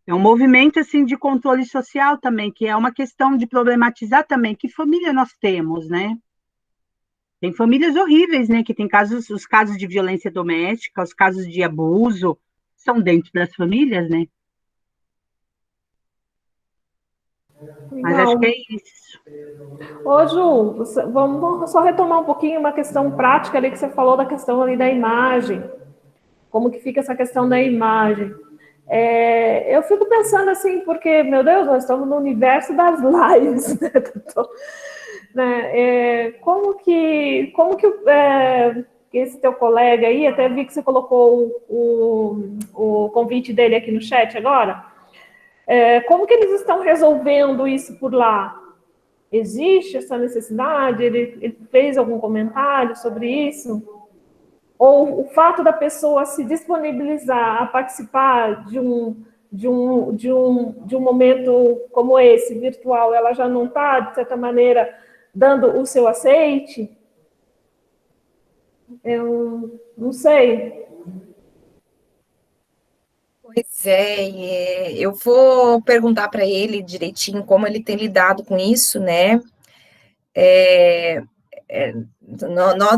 É um movimento, assim, de controle social também, que é uma questão de problematizar também que família nós temos, né? Tem famílias horríveis, né? Que tem os casos de violência doméstica, os casos de abuso, são dentro das famílias, né? Mas acho que é isso. Ô, Ju, vamos só retomar um pouquinho uma questão prática ali que você falou da questão ali da imagem. Como que fica essa questão da imagem? Eu fico pensando assim, porque, meu Deus, nós estamos no universo das lives, né? Como que esse teu colega aí, até vi que você colocou o convite dele aqui no chat agora, como que eles estão resolvendo isso por lá? Existe essa necessidade? Ele fez algum comentário sobre isso? Ou o fato da pessoa se disponibilizar a participar de um momento como esse, virtual, ela já não está, de certa maneira, dando o seu aceite? Eu não sei. Pois eu vou perguntar para ele direitinho como ele tem lidado com isso, né?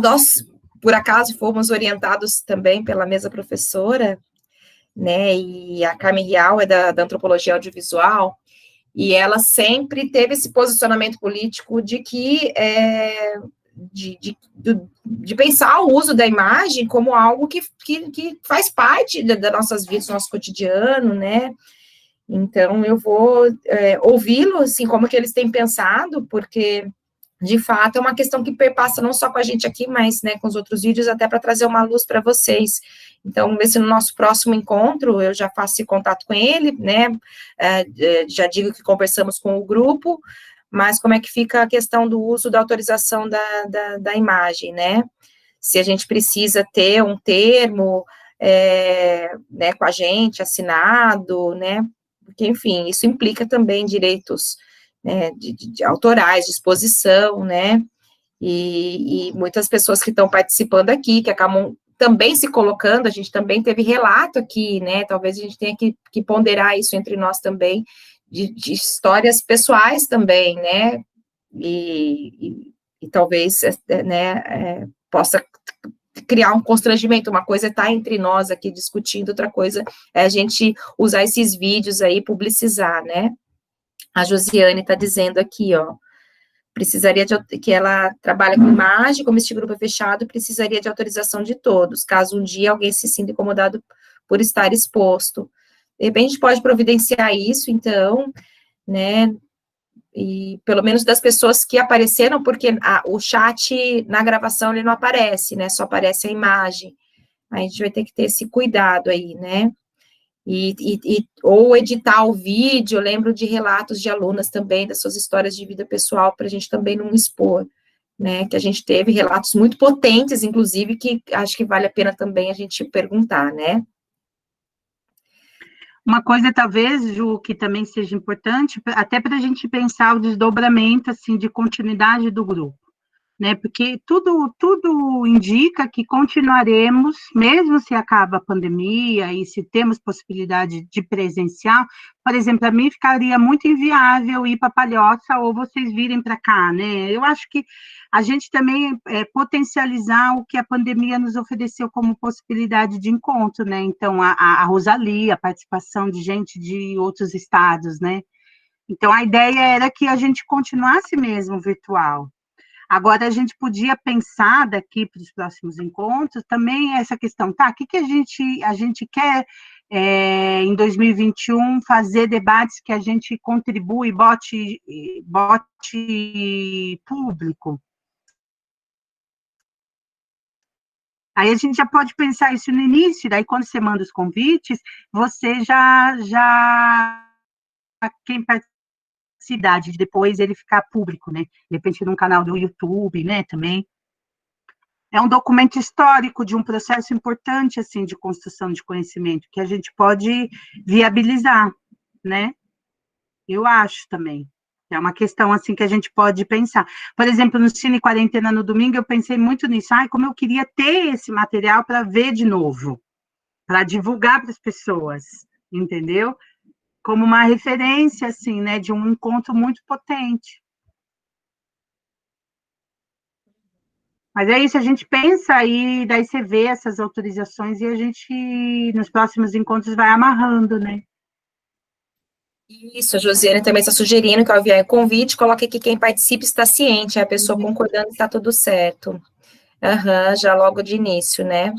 Nós por acaso fomos orientados também pela mesa professora, né, e a Carmen Rial é da antropologia audiovisual, e ela sempre teve esse posicionamento político de que de pensar o uso da imagem como algo que faz parte das nossas vidas, do nosso cotidiano, né? Então, eu vou ouvi-lo, assim, como que eles têm pensado, porque, de fato, é uma questão que perpassa não só com a gente aqui, mas, né, com os outros vídeos, até para trazer uma luz para vocês. Então, ver se no nosso próximo encontro, eu já faço esse contato com ele, né, já digo que conversamos com o grupo, mas como é que fica a questão do uso da autorização da imagem, né? Se a gente precisa ter um termo, né, com a gente, assinado, né? Porque, enfim, isso implica também direitos, né, de autorais, de exposição, né? E muitas pessoas que estão participando aqui, que acabam também se colocando, a gente também teve relato aqui, né? Talvez a gente tenha que ponderar isso entre nós também, de histórias pessoais também, né, e talvez, né, possa criar um constrangimento. Uma coisa é estar entre nós aqui discutindo, outra coisa é a gente usar esses vídeos aí, publicizar, né. A Josiane está dizendo aqui, ó, precisaria que ela trabalha com imagem, como este grupo é fechado, precisaria de autorização de todos, caso um dia alguém se sinta incomodado por estar exposto. De repente, a gente pode providenciar isso, então, né, e pelo menos das pessoas que apareceram, porque o chat na gravação ele não aparece, né, só aparece a imagem. A gente vai ter que ter esse cuidado aí, né, ou editar o vídeo. Eu lembro de relatos de alunas também, das suas histórias de vida pessoal, para a gente também não expor, né, que a gente teve relatos muito potentes, inclusive, que acho que vale a pena também a gente perguntar, né. Uma coisa, talvez, Ju, que também seja importante, até para a gente pensar o desdobramento, assim, de continuidade do grupo, né? Porque tudo indica que continuaremos, mesmo se acaba a pandemia e se temos possibilidade de presencial. Por exemplo, a mim ficaria muito inviável ir para Palhoça ou vocês virem para cá, né? Eu acho que a gente também potencializar o que a pandemia nos ofereceu como possibilidade de encontro, né? Então, a Rosalia, a participação de gente de outros estados, né? Então, a ideia era que a gente continuasse mesmo virtual. Agora, a gente podia pensar daqui para os próximos encontros também essa questão, tá? O que a gente quer em 2021 fazer debates que a gente contribui, bote público. Aí a gente já pode pensar isso no início, daí quando você manda os convites, você quem cidade, depois ele ficar público, né? De repente num canal do YouTube, né, também. É um documento histórico de um processo importante, assim, de construção de conhecimento, que a gente pode viabilizar, né? Eu acho também. É uma questão, assim, que a gente pode pensar. Por exemplo, no Cine Quarentena no domingo, eu pensei muito nisso. Ai, como eu queria ter esse material para ver de novo, para divulgar para as pessoas, entendeu? Como uma referência, assim, né, de um encontro muito potente. Mas é isso, a gente pensa aí, daí você vê essas autorizações e a gente, nos próximos encontros, vai amarrando, né? Isso, a Josiane também está sugerindo que ao enviar o convite, coloque que quem participa está ciente, a pessoa concordando que está tudo certo. Já logo de início, né?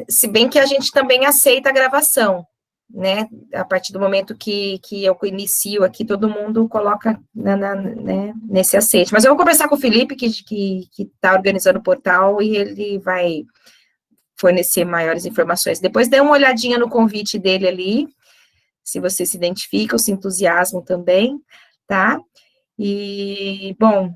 Se bem que a gente também aceita a gravação, né? A partir do momento que eu inicio aqui, todo mundo coloca né, nesse aceite. Mas eu vou conversar com o Felipe, que está organizando o portal, e ele vai fornecer maiores informações. Depois dê uma olhadinha no convite dele ali, se você se identifica, ou se entusiasma também, tá? E, bom,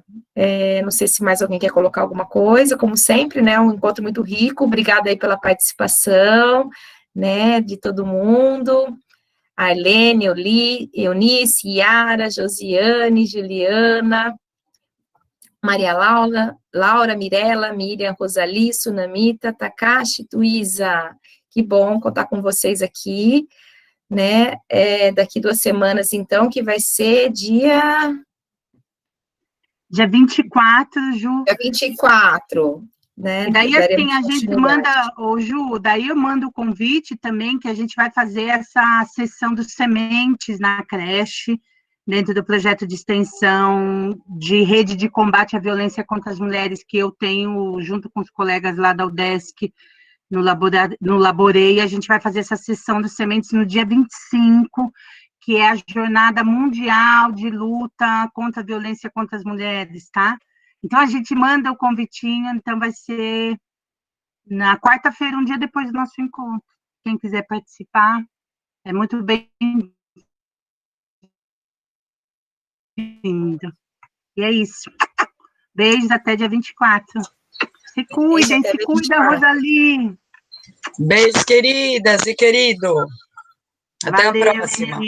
não sei se mais alguém quer colocar alguma coisa, como sempre, né, um encontro muito rico. Obrigada aí pela participação, né, de todo mundo. Arlene, Eunice, Yara, Josiane, Juliana, Maria Laura, Mirella, Miriam, Rosali, Sunamita, Takashi, Tuísa. Que bom contar com vocês aqui, né? Daqui 2 semanas, então, que vai ser dia 24, Ju. Dia 24. né? E daí, assim, a gente continuidade. manda, ô Ju, daí eu mando o convite também, que a gente vai fazer essa sessão dos sementes na creche, dentro do projeto de extensão de rede de combate à violência contra as mulheres, que eu tenho, junto com os colegas lá da UDESC, no Laborei. A gente vai fazer essa sessão dos sementes no dia 25, que é a Jornada Mundial de Luta contra a Violência contra as Mulheres, tá? Então, a gente manda o convitinho, então vai ser na quarta-feira, um dia depois do nosso encontro. Quem quiser participar, é muito bem-vindo. E é isso. Beijos, até dia 24. Se cuidem, se cuida, Rosalie. Beijos, queridas e querido. Até a próxima.